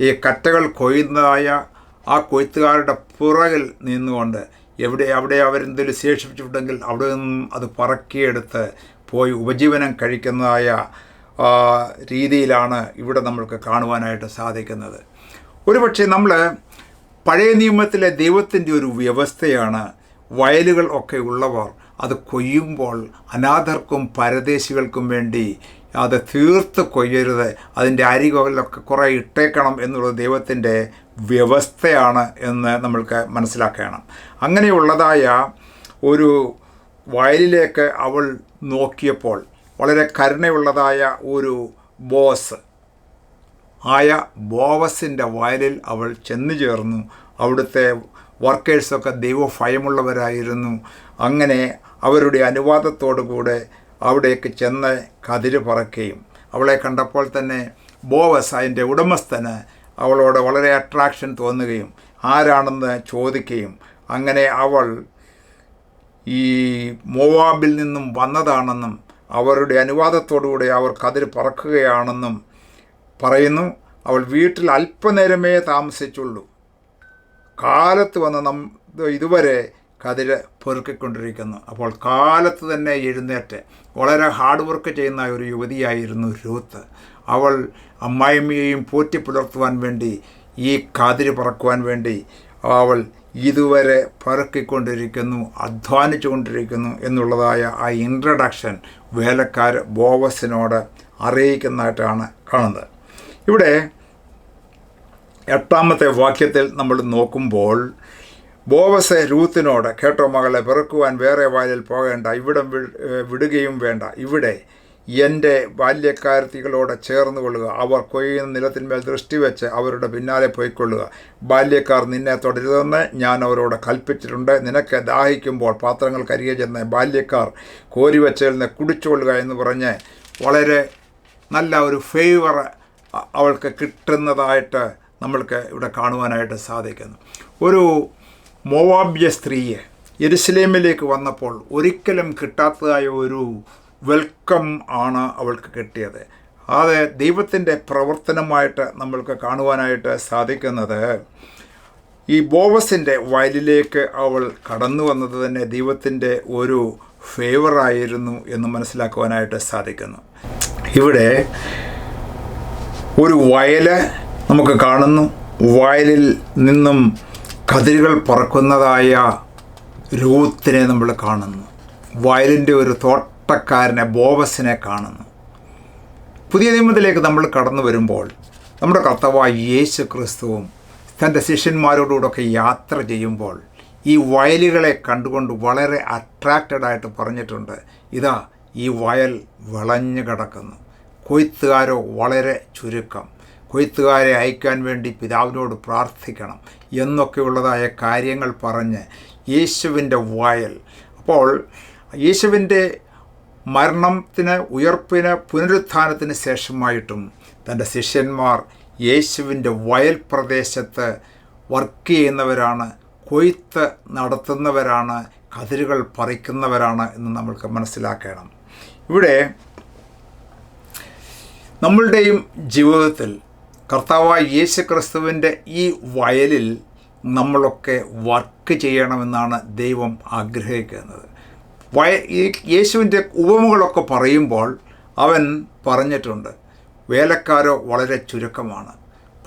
ഈ കറ്റകൾ കൊയ്യുന്നതായ ആ കൊയ്ത്തുകാരുടെ പുറകിൽ നിന്നുകൊണ്ട് അവിടെ അവരെന്തെങ്കിലും ശേഷിപ്പിച്ചിട്ടുണ്ടെങ്കിൽ അവിടെ നിന്നും അത് പറക്കിയെടുത്ത് പോയി ഉപജീവനം കഴിക്കുന്നതായ രീതിയിലാണ് ഇവിടെ നമ്മൾക്ക് കാണുവാനായിട്ട് സാധിക്കുന്നത്. ഒരുപക്ഷെ നമ്മൾ പഴയ നിയമത്തിലെ ദൈവത്തിൻ്റെ ഒരു വ്യവസ്ഥയാണ് വയലുകൾ ഒക്കെ ഉള്ളവർ അത് കൊയ്യുമ്പോൾ അനാഥർക്കും പരദേശികൾക്കും വേണ്ടി അത് തീർത്ത് കൊയ്യരുത്, അതിൻ്റെ അരികളിലൊക്കെ കുറേ ഇട്ടേക്കണം എന്നുള്ളത് ദൈവത്തിൻ്റെ വ്യവസ്ഥയാണ് എന്ന് നമ്മൾക്ക് മനസ്സിലാക്കണം. അങ്ങനെയുള്ളതായ ഒരു വയലിലേക്ക് അവൾ നോക്കിയപ്പോൾ വളരെ കരുണയുള്ളതായ ഒരു ബോസ് ആയ ബോവസിൻ്റെ വയലിൽ അവൾ ചെന്നു ചേർന്നു. അവിടുത്തെ വർക്കേഴ്സൊക്കെ ദൈവഭയമുള്ളവരായിരുന്നു. അങ്ങനെ അവരുടെ അനുവാദത്തോടുകൂടെ അവിടേക്ക് ചെന്ന് കതിര് പറക്കുകയും അവളെ കണ്ടപ്പോൾ തന്നെ ബോവസ് അതിൻ്റെ ഉടമസ്ഥന് അവളോട് വളരെ അട്രാക്ഷൻ തോന്നുകയും ആരാണെന്ന് ചോദിക്കുകയും അങ്ങനെ അവൾ ഈ മോവാബിൽ നിന്നും വന്നതാണെന്നും അവരുടെ അനുവാദത്തോടുകൂടി അവർ കതിര് പറക്കുകയാണെന്നും പറയുന്നു. അവൾ വീട്ടിൽ അല്പനേരമേ താമസിച്ചുള്ളൂ. കാലത്ത് വന്ന് ഇതുവരെ കതിര് പെറുക്കിക്കൊണ്ടിരിക്കുന്നു. അപ്പോൾ കാലത്ത് തന്നെ എഴുന്നേറ്റ് വളരെ ഹാർഡ് വർക്ക് ചെയ്യുന്ന ഒരു യുവതിയായിരുന്നു രൂത്ത്. അവൾ അമ്മായിമ്മയെയും പോറ്റി പുലർത്തുവാൻ വേണ്ടി ഈ കതിര് പറക്കുവാൻ വേണ്ടി അവൾ ഇതുവരെ പെറുക്കിക്കൊണ്ടിരിക്കുന്നു, അധ്വാനിച്ചു കൊണ്ടിരിക്കുന്നു എന്നുള്ളതായ ആ ഇൻട്രഡക്ഷൻ വേലക്കാർ ബോവസിനോട് അറിയിക്കുന്നതായിട്ടാണ് കാണുന്നത്. ഇവിടെ 8-ാമത്തെ വാക്യത്തിൽ നമ്മൾ നോക്കുമ്പോൾ ബോവസ് രൂത്തിനോട്, കേട്ടോ മകളെ, പെറുക്കുവാൻ വേറെ വയലിൽ പോകേണ്ട, ഇവിടം വിടുകയും വേണ്ട, ഇവിടെ എൻ്റെ ബാല്യക്കാരത്തികളോട് ചേർന്ന് കൊള്ളുക. അവർ കൊയ്യുന്ന നിലത്തിന്മേൽ ദൃഷ്ടി വെച്ച് അവരുടെ പിന്നാലെ പോയിക്കൊള്ളുക. ബാല്യക്കാർ നിന്നെ തൊടരുതെന്ന് ഞാൻ അവരോട് കൽപ്പിച്ചിട്ടുണ്ട്. നിനക്ക് ദാഹിക്കുമ്പോൾ പാത്രങ്ങൾ കരികെ ചെന്ന് ബാല്യക്കാർ കോരിവച്ചതിൽ നിന്ന് കുടിച്ചുകൊള്ളുക എന്ന് പറഞ്ഞ് വളരെ നല്ല ഒരു ഫേവർ അവൾക്ക് കിട്ടുന്നതായിട്ട് നമ്മൾക്ക് ഇവിടെ കാണുവാനായിട്ട് സാധിക്കുന്നു. ഒരു മോവാബ്യ സ്ത്രീയെ യെരുശലേമിലേക്ക് വന്നപ്പോൾ ഒരിക്കലും കിട്ടാത്തതായ ഒരു വെൽക്കം ആണ് അവൾക്ക് കിട്ടിയത്. അത് ദൈവത്തിൻ്റെ പ്രവർത്തനമായിട്ട് നമ്മൾക്ക് കാണുവാനായിട്ട് സാധിക്കുന്നത്, ഈ ബോവസിൻ്റെ വയലിലേക്ക് അവൾ കടന്നു വന്നത് തന്നെ ദൈവത്തിൻ്റെ ഒരു ഫേവറായിരുന്നു എന്ന് മനസ്സിലാക്കുവാനായിട്ട് സാധിക്കുന്നു. ഇവിടെ ഒരു വയല് നമുക്ക് കാണുന്നു. വയലിൽ നിന്നും കതിരുകൾ പറക്കുന്നതായ രൂത്തിനെ നമ്മൾ കാണുന്നു. വയലിൻ്റെ ഒരു തോട്ടക്കാരനെ, ബോവസിനെ കാണുന്നു. പുതിയ നിയമത്തിലേക്ക് നമ്മൾ കടന്നു വരുമ്പോൾ നമ്മുടെ കർത്താവായ യേശു ക്രിസ്തുവും തൻ്റെ ശിഷ്യന്മാരോടുകൂടൊക്കെ യാത്ര ചെയ്യുമ്പോൾ ഈ വയലുകളെ കണ്ടുകൊണ്ട് വളരെ അട്രാക്റ്റഡായിട്ട് പറഞ്ഞിട്ടുണ്ട്, ഇതാ ഈ വയൽ വിളഞ്ഞു കിടക്കുന്നു, കൊയ്ത്തുകാരോ വളരെ ചുരുക്കം, കൊയ്ത്തുകാരെ അയക്കാൻ വേണ്ടി പിതാവിനോട് പ്രാർത്ഥിക്കണം എന്നൊക്കെയുള്ളതായ കാര്യങ്ങൾ പറഞ്ഞ് യേശുവിൻ്റെ വയൽ. അപ്പോൾ യേശുവിൻ്റെ മരണത്തിന്, ഉയർപ്പിന്, പുനരുത്ഥാനത്തിന് ശേഷമായിട്ടും തൻ്റെ ശിഷ്യന്മാർ യേശുവിൻ്റെ വയൽ പ്രദേശത്ത് വർക്ക് ചെയ്യുന്നവരാണ്, കൊയ്ത്ത് നടത്തുന്നവരാണ്, കതിരുകൾ പറിക്കുന്നവരാണ് എന്ന് നമ്മൾക്ക് മനസ്സിലാക്കണം. ഇവിടെ നമ്മളുടെയും ജീവിതത്തിൽ കർത്താവായ യേശു ക്രിസ്തുവിൻ്റെ ഈ വയലിൽ നമ്മളൊക്കെ വർക്ക് ചെയ്യണമെന്നാണ് ദൈവം ആഗ്രഹിക്കുന്നത്. ഈ യേശുവിൻ്റെ ഉപമകളൊക്കെ പറയുമ്പോൾ അവൻ പറഞ്ഞിട്ടുണ്ട്, വേലക്കാരോ വളരെ ചുരുക്കമാണ്.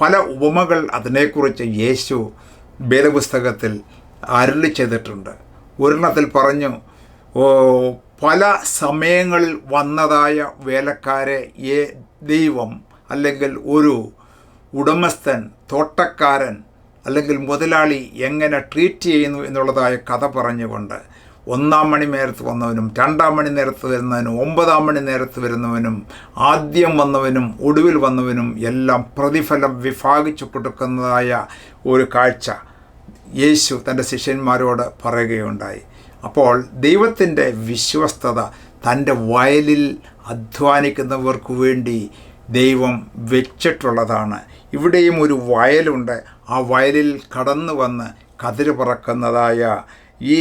പല ഉപമകൾ അതിനെക്കുറിച്ച് യേശു വേദപുസ്തകത്തിൽ അരുളി ചെയ്തിട്ടുണ്ട്. ഒരെണ്ണത്തിൽ പറഞ്ഞു, പല സമയങ്ങളിൽ വന്നതായ വേലക്കാരെ ദൈവം അല്ലെങ്കിൽ ഒരു ഉടമസ്ഥൻ, തോട്ടക്കാരൻ അല്ലെങ്കിൽ മുതലാളി എങ്ങനെ ട്രീറ്റ് ചെയ്യുന്നു എന്നുള്ളതായ കഥ പറഞ്ഞുകൊണ്ട് 1-ാം മണി നേരത്ത് വന്നവനും, 2-ാം മണി നേരത്ത് വരുന്നവനും, 9-ാം മണി നേരത്ത് വരുന്നവനും, ആദ്യം വന്നവനും ഒടുവിൽ വന്നവനും എല്ലാം പ്രതിഫലം വിഭാഗിച്ചു കൊടുക്കുന്നതായ ഒരു കാഴ്ച യേശു തൻ്റെ ശിഷ്യന്മാരോട് പറയുകയുണ്ടായി. അപ്പോൾ ദൈവത്തിൻ്റെ വിശ്വസ്തത തൻ്റെ വയലിൽ അധ്വാനിക്കുന്നവർക്ക് വേണ്ടി ദൈവം വെച്ചിട്ടുള്ളതാണ്. ഇവിടെയും ഒരു വയലുണ്ട്. ആ വയലിൽ കടന്നു വന്ന് കതിര് പറക്കുന്നതായ ഈ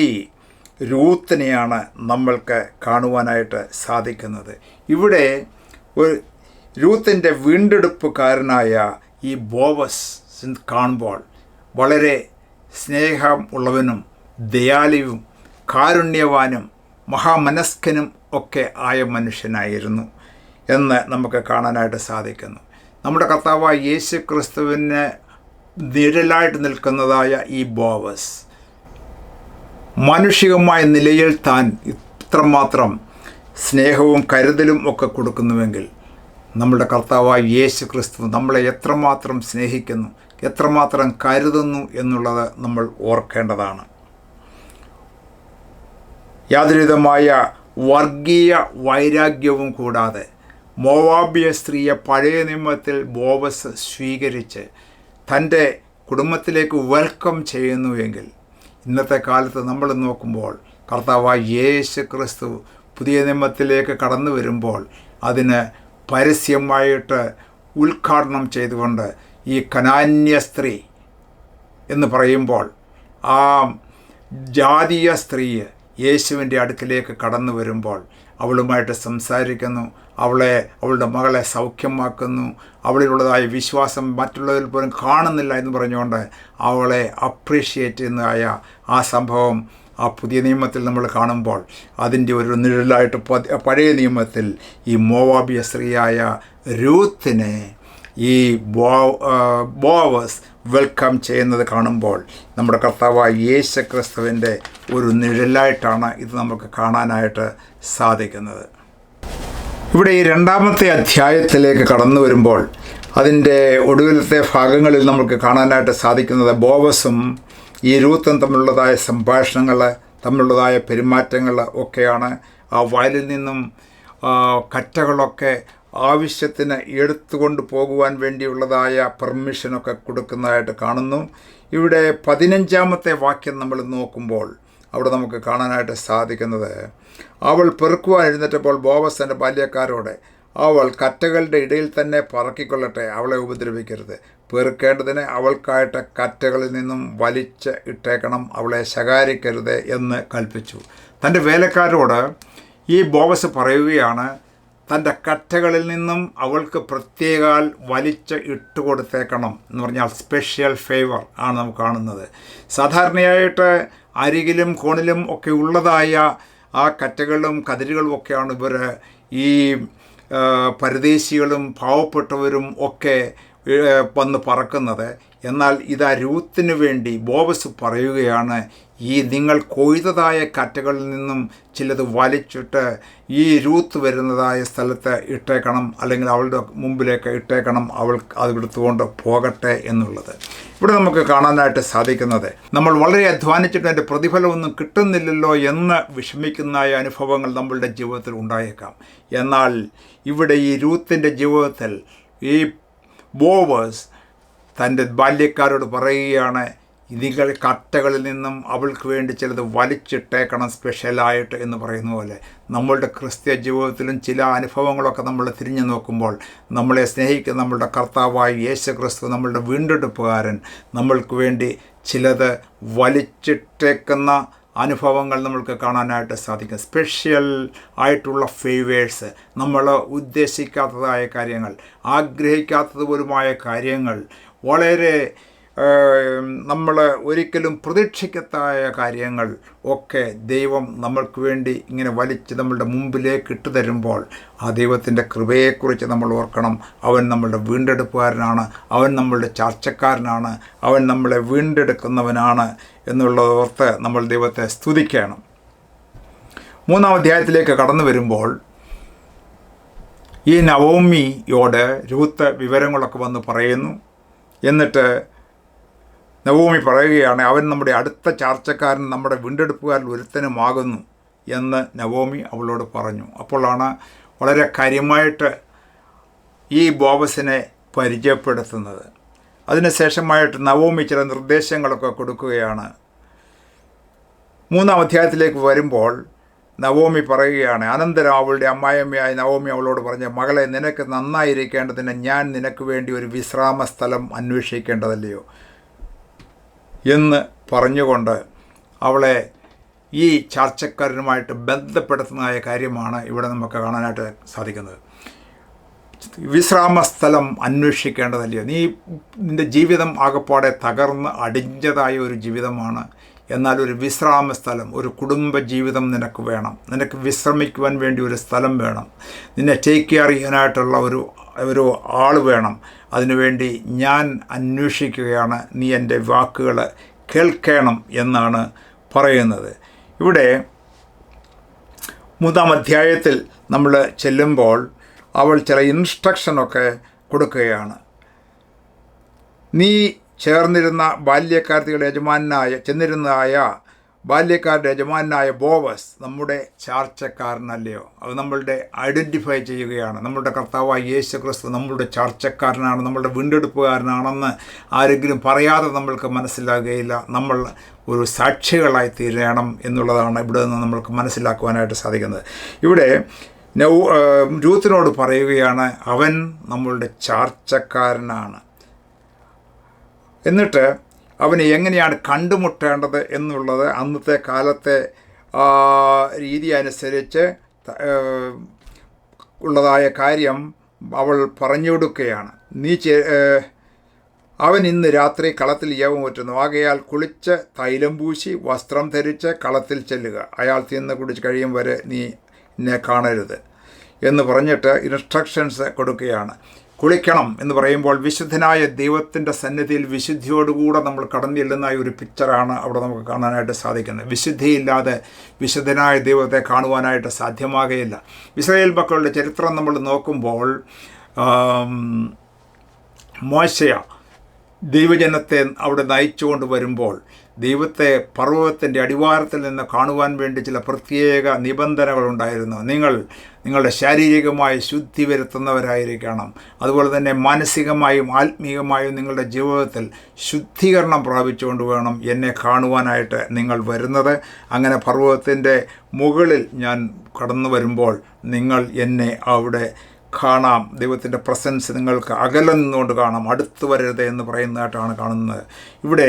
രൂത്തിനെയാണ് നമ്മൾക്ക് കാണുവാനായിട്ട് സാധിക്കുന്നത്. ഇവിടെ ഒരു രൂത്തിൻ്റെ വീണ്ടെടുപ്പുകാരനായ ഈ ബോവസ് കാണുമ്പോൾ വളരെ സ്നേഹം ഉള്ളവനും ദയാലുവും കാരുണ്യവാനും മഹാമനസ്കനും ഒക്കെ ആയ മനുഷ്യനായിരുന്നു എന്ന് നമുക്ക് കാണാനായിട്ട് സാധിക്കുന്നു. നമ്മുടെ കർത്താവായ യേശു ക്രിസ്തുവിന് നിഴലായിട്ട് നിൽക്കുന്നതായ ഈ ബോവസ് മാനുഷികമായ നിലയിൽ താൻ ഇത്രമാത്രം സ്നേഹവും കരുതലും ഒക്കെ കൊടുക്കുന്നുവെങ്കിൽ നമ്മുടെ കർത്താവായ യേശു ക്രിസ്തു നമ്മളെ എത്രമാത്രം സ്നേഹിക്കുന്നു, എത്രമാത്രം കരുതുന്നു എന്നുള്ളത് നമ്മൾ ഓർക്കേണ്ടതാണ്. യാതൊരുവിധമായ വർഗീയ വൈരാഗ്യവും കൂടാതെ മോവാബിയ സ്ത്രീയെ പഴയ നിയമത്തിൽ ബോവസ് സ്വീകരിച്ച് തൻ്റെ കുടുംബത്തിലേക്ക് വെൽക്കം ചെയ്യുന്നുവെങ്കിൽ ഇന്നത്തെ കാലത്ത് നമ്മൾ നോക്കുമ്പോൾ കർത്താവായ യേശു ക്രിസ്തു പുതിയ നിയമത്തിലേക്ക് കടന്നു വരുമ്പോൾ അതിന് പരസ്യമായിട്ട് ഉദ്ഘാടനം ചെയ്തുകൊണ്ട് ഈ കനാന്യ സ്ത്രീ എന്ന് പറയുമ്പോൾ ആ ജാതീയ സ്ത്രീ യേശുവിൻ്റെ അടുക്കിലേക്ക് കടന്നു വരുമ്പോൾ അവളുമായിട്ട് സംസാരിക്കുന്നു, അവളുടെ മകളെ സൗഖ്യമാക്കുന്നു, അവളിലുള്ളതായ വിശ്വാസം മറ്റുള്ളവരിൽ പോലും കാണുന്നില്ല എന്ന് പറഞ്ഞുകൊണ്ട് അവളെ അപ്രീഷിയേറ്റ് ചെയ്യുന്നതായ ആ സംഭവം ആ പുതിയ നിയമത്തിൽ നമ്മൾ കാണുമ്പോൾ അതിൻ്റെ ഒരു നിഴലായിട്ട് പഴയ നിയമത്തിൽ ഈ മോവാബിയ സ്ത്രീയായ രൂത്തിനെ ഈ ബോവസ് വെൽക്കം ചെയ്യുന്നത് കാണുമ്പോൾ നമ്മുടെ കർത്താവായ യേശു ക്രിസ്തുവിൻ്റെ ഒരു നിഴലായിട്ടാണ് ഇത് നമുക്ക് കാണാനായിട്ട് സാധിക്കുന്നത്. ഇവിടെ ഈ 2-ാമത്തെ അധ്യായത്തിലേക്ക് കടന്നു വരുമ്പോൾ അതിൻ്റെ ഒടുവിലത്തെ ഭാഗങ്ങളിൽ നമുക്ക് കാണാനായിട്ട് സാധിക്കുന്നത് ബോവസും ഈ രൂത്തും തമ്മിലുള്ളതായ സംഭാഷണങ്ങൾ, തമ്മിലുള്ളതായ പെരുമാറ്റങ്ങൾ ഒക്കെയാണ്. ആ വയലിൽ നിന്നും കറ്റകളൊക്കെ ആവശ്യത്തിന് എടുത്തുകൊണ്ട് പോകുവാൻ വേണ്ടിയുള്ളതായ പെർമിഷനൊക്കെ കൊടുക്കുന്നതായിട്ട് കാണുന്നു. ഇവിടെ 15-ാമത്തെ വാക്യം നമ്മൾ നോക്കുമ്പോൾ അവിടെ നമുക്ക് കാണാനായിട്ട് സാധിക്കുന്നത്, അവൾ പെറുക്കുവാൻ എഴുന്നേറ്റപ്പോൾ ബോവസ് തൻ്റെ ബാല്യക്കാരോട്, അവൾ കറ്റകളുടെ ഇടയിൽ തന്നെ പറക്കിക്കൊള്ളട്ടെ, അവളെ ഉപദ്രവിക്കരുത്, പെറുക്കേണ്ടതിന് അവൾക്കായിട്ട് കറ്റകളിൽ നിന്നും വലിച്ച് ഇട്ടേക്കണം, അവളെ ശകാരിക്കരുത് എന്ന് കൽപ്പിച്ചു. തൻ്റെ വേലക്കാരോട് ഈ ബോവസ് പറയുകയാണ്, തൻ്റെ കറ്റകളിൽ നിന്നും അവൾക്ക് പ്രത്യേകാൽ വലിച്ച് ഇട്ടുകൊടുത്തേക്കണം എന്ന് പറഞ്ഞാൽ സ്പെഷ്യൽ ഫേവർ ആണ് നമുക്ക് കാണുന്നത്. സാധാരണയായിട്ട് അരികിലും കോണിലും ഒക്കെ ഉള്ളതായ ആ കറ്റകളും കതിരുകളും ഒക്കെയാണ് ഇവർ ഈ പരദേശികളും പാവപ്പെട്ടവരും ഒക്കെ വന്ന് പറക്കുന്നത്. എന്നാൽ ഇതാ രൂത്തിന് വേണ്ടി ബോവസ് പറയുകയാണ്, ഈ നിങ്ങൾ കൊയ്തതായ കറ്റകളിൽ നിന്നും ചിലത് വലിച്ചിട്ട് ഈ രൂത്ത് വരുന്നതായ സ്ഥലത്ത് ഇട്ടേക്കണം, അല്ലെങ്കിൽ അവളുടെ മുമ്പിലേക്ക് ഇട്ടേക്കണം, അവൾ അത് എടുത്തുകൊണ്ട് പോകട്ടെ എന്നുള്ളത്. ഇവിടെ നമുക്ക് കാണാനായിട്ട് സാധിക്കുന്നത്, നമ്മൾ വളരെ അധ്വാനിച്ചിട്ട് അതിൻ്റെ പ്രതിഫലമൊന്നും കിട്ടുന്നില്ലല്ലോ എന്ന് വിഷമിക്കുന്ന അനുഭവങ്ങൾ നമ്മളുടെ ജീവിതത്തിൽ ഉണ്ടായേക്കാം. എന്നാൽ ഇവിടെ ഈ രൂത്തിൻ്റെ ജീവിതത്തിൽ ഈ ബോവസ് തൻ്റെ ബാല്യക്കാരോട് പറയുകയാണ്, നിങ്ങൾ കറ്റകളിൽ നിന്നും അവൾക്ക് വേണ്ടി ചിലത് വലിച്ചിട്ടേക്കണം സ്പെഷ്യലായിട്ട് എന്ന് പറയുന്ന പോലെ നമ്മളുടെ ക്രിസ്ത്യ ജീവിതത്തിലും ചില അനുഭവങ്ങളൊക്കെ നമ്മൾ തിരിഞ്ഞു നോക്കുമ്പോൾ നമ്മളെ സ്നേഹിക്കുന്ന നമ്മളുടെ കർത്താവായ യേശു ക്രിസ്തു, നമ്മളുടെ വീണ്ടെടുപ്പുകാരൻ, നമ്മൾക്ക് വേണ്ടി ചിലത് വലിച്ചിട്ടേക്കുന്ന അനുഭവങ്ങൾ നമ്മൾക്ക് കാണാനായിട്ട് സാധിക്കും. സ്പെഷ്യൽ ആയിട്ടുള്ള ഫേവേഴ്സ്, നമ്മൾ ഉദ്ദേശിക്കാത്തതായ കാര്യങ്ങൾ, ആഗ്രഹിക്കാത്തതുപോലുമായ കാര്യങ്ങൾ, വളരെ നമ്മൾ ഒരിക്കലും പ്രതീക്ഷിക്കാത്ത കാര്യങ്ങൾ ഒക്കെ ദൈവം നമ്മൾക്ക് വേണ്ടി ഇങ്ങനെ വലിച്ച് നമ്മളുടെ മുമ്പിലേക്ക് ഇട്ടു തരുമ്പോൾ ആ ദൈവത്തിൻ്റെ കൃപയെക്കുറിച്ച് നമ്മൾ ഓർക്കണം. അവൻ നമ്മളുടെ വീണ്ടെടുപ്പുകാരനാണ്, അവൻ നമ്മളുടെ ചാർച്ചക്കാരനാണ്, അവൻ നമ്മളെ വീണ്ടെടുക്കുന്നവനാണ് എന്നുള്ളതോർത്ത് നമ്മൾ ദൈവത്തെ സ്തുതിക്കണം. 3-ാം അധ്യായത്തിലേക്ക് കടന്നു വരുമ്പോൾ ഈ നവോമിയോട് രൂത്ത് വിവരങ്ങളൊക്കെ വന്ന് പറയുന്നു. എന്നിട്ട് നവോമി പറയുകയാണ്, അവൻ നമ്മുടെ അടുത്ത ചാർച്ചക്കാരൻ, നമ്മുടെ വീണ്ടെടുപ്പുകാരിൽ ഒരുത്തനുമാകുന്നു എന്ന് നവോമി അവളോട് പറഞ്ഞു. അപ്പോഴാണ് വളരെ കാര്യമായിട്ട് ഈ ബോവസിനെ പരിചയപ്പെടുത്തുന്നത്. അതിനുശേഷമായിട്ട് നവോമി ചില നിർദ്ദേശങ്ങളൊക്കെ കൊടുക്കുകയാണ്. 3-ാം അധ്യായത്തിലേക്ക് വരുമ്പോൾ നവോമി പറയുകയാണ്, അനന്തരം അവളുടെ അമ്മായിയമ്മയായ നവോമി അവളോട് പറഞ്ഞ, മകളെ, നിനക്ക് നന്നായിരിക്കേണ്ടതിന് ഞാൻ നിനക്ക് വേണ്ടി ഒരു വിശ്രാമ സ്ഥലം അന്വേഷിക്കേണ്ടതല്ലയോ എന്ന് പറഞ്ഞുകൊണ്ട് അവളെ ഈ ചാർച്ചക്കാരനുമായിട്ട് ബന്ധപ്പെടുത്തുന്നതായ കാര്യമാണ് ഇവിടെ നമുക്ക് കാണാനായിട്ട് സാധിക്കുന്നത്. വിശ്രാമ സ്ഥലം അന്വേഷിക്കേണ്ടതല്ലയോ? നിൻ്റെ ജീവിതം ആകപ്പാടെ തകർന്ന് അടിഞ്ഞതായ ഒരു ജീവിതമാണ്. എന്നാൽ ഒരു വിശ്രാമ സ്ഥലം, ഒരു കുടുംബ ജീവിതം നിനക്ക് വേണം. നിനക്ക് വിശ്രമിക്കുവാൻ വേണ്ടി ഒരു സ്ഥലം വേണം. നിന്നെ ടേക്ക് കെയർ ചെയ്യാനായിട്ടുള്ള ഒരു ആൾ വേണം. അതിനുവേണ്ടി ഞാൻ അന്വേഷിക്കുകയാണ്, നീ എൻ്റെ വാക്കുകൾ കേൾക്കണം എന്നാണ് പറയുന്നത്. ഇവിടെ 3-ാം അധ്യായത്തിൽ നമ്മൾ ചെല്ലുമ്പോൾ അവൾ ചില ഇൻസ്ട്രക്ഷനൊക്കെ കൊടുക്കുകയാണ്. നീ ചെന്നിരുന്ന ബാല്യക്കാരുടെ യജമാനായ ബോവസ് നമ്മുടെ ചാർച്ചക്കാരനല്ലയോ? അത് നമ്മളുടെ ഐഡൻറ്റിഫൈ ചെയ്യുകയാണ്. നമ്മളുടെ കർത്താവായ യേശു ക്രിസ്തു നമ്മളുടെ ചാർച്ചക്കാരനാണ്, നമ്മളുടെ വീണ്ടെടുപ്പുകാരനാണെന്ന് ആരെങ്കിലും പറയാതെ നമ്മൾക്ക് മനസ്സിലാകുകയില്ല. നമ്മൾ ഒരു സാക്ഷികളായി തീരണം എന്നുള്ളതാണ് ഇവിടെ നിന്ന് നമ്മൾക്ക് മനസ്സിലാക്കുവാനായിട്ട് സാധിക്കുന്നത്. ഇവിടെ രൂത്തിനോട് പറയുകയാണ്, അവൻ നമ്മളുടെ ചാർച്ചക്കാരനാണ്. എന്നിട്ട് അവന് എങ്ങനെയാണ് കണ്ടുമുട്ടേണ്ടത് എന്നുള്ളത് അന്നത്തെ കാലത്തെ രീതി അനുസരിച്ച് ഉള്ളതായ കാര്യം അവൾ പറഞ്ഞു കൊടുക്കുകയാണ്. അവൻ ഇന്ന് രാത്രി കളത്തിൽ യവം പറ്റുന്നു, ആകയാൽ കുളിച്ച് തൈലം പൂശി വസ്ത്രം ധരിച്ച് കളത്തിൽ ചെല്ലുക, അയാൾ തിന്ന് കുടിച്ച് കഴിയും വരെ നീ എന്നെ കാണരുത് എന്ന് പറഞ്ഞിട്ട് ഇൻസ്ട്രക്ഷൻസ് കൊടുക്കുകയാണ്. കുളിക്കണം എന്ന് പറയുമ്പോൾ വിശുദ്ധനായ ദൈവത്തിൻ്റെ സന്നിധിയിൽ വിശുദ്ധിയോടുകൂടെ നമ്മൾ കടന്നു ചെല്ലുന്ന ഒരു പിക്ചറാണ് അവിടെ നമുക്ക് കാണാനായിട്ട് സാധിക്കുന്നത്. വിശുദ്ധിയില്ലാതെ വിശുദ്ധനായ ദൈവത്തെ കാണുവാനായിട്ട് സാധ്യമാകുകയില്ല. ഇസ്രായേൽ മക്കളുടെ ചരിത്രം നമ്മൾ നോക്കുമ്പോൾ മോശ ദൈവജനത്തെ അവിടെ നയിച്ചുകൊണ്ട് വരുമ്പോൾ ദൈവത്തെ പർവ്വതത്തിൻ്റെ അടിവാരത്തിൽ നിന്ന് കാണുവാൻ വേണ്ടി ചില പ്രത്യേക നിബന്ധനകളുണ്ടായിരുന്നു. നിങ്ങളുടെ ശാരീരികമായ ശുദ്ധി വരുത്തുന്നവരായിരിക്കണം. അതുപോലെ തന്നെ മാനസികമായും ആത്മീയമായും നിങ്ങളുടെ ജീവിതത്തിൽ ശുദ്ധീകരണം പ്രാപിച്ചുകൊണ്ട് വേണം എന്നെ കാണുവാനായിട്ട് നിങ്ങൾ വരുന്നത്. അങ്ങനെ പർവ്വതത്തിൻ്റെ മുകളിൽ ഞാൻ കടന്നു വരുമ്പോൾ നിങ്ങൾ എന്നെ അവിടെ കാണാം. ദൈവത്തിൻ്റെ പ്രസൻസ് നിങ്ങൾക്ക് അകലെ നിന്നുകൊണ്ട് കാണാം, അടുത്ത് വരരുത് എന്ന് പറയുന്നതായിട്ടാണ് കാണുന്നത്. ഇവിടെ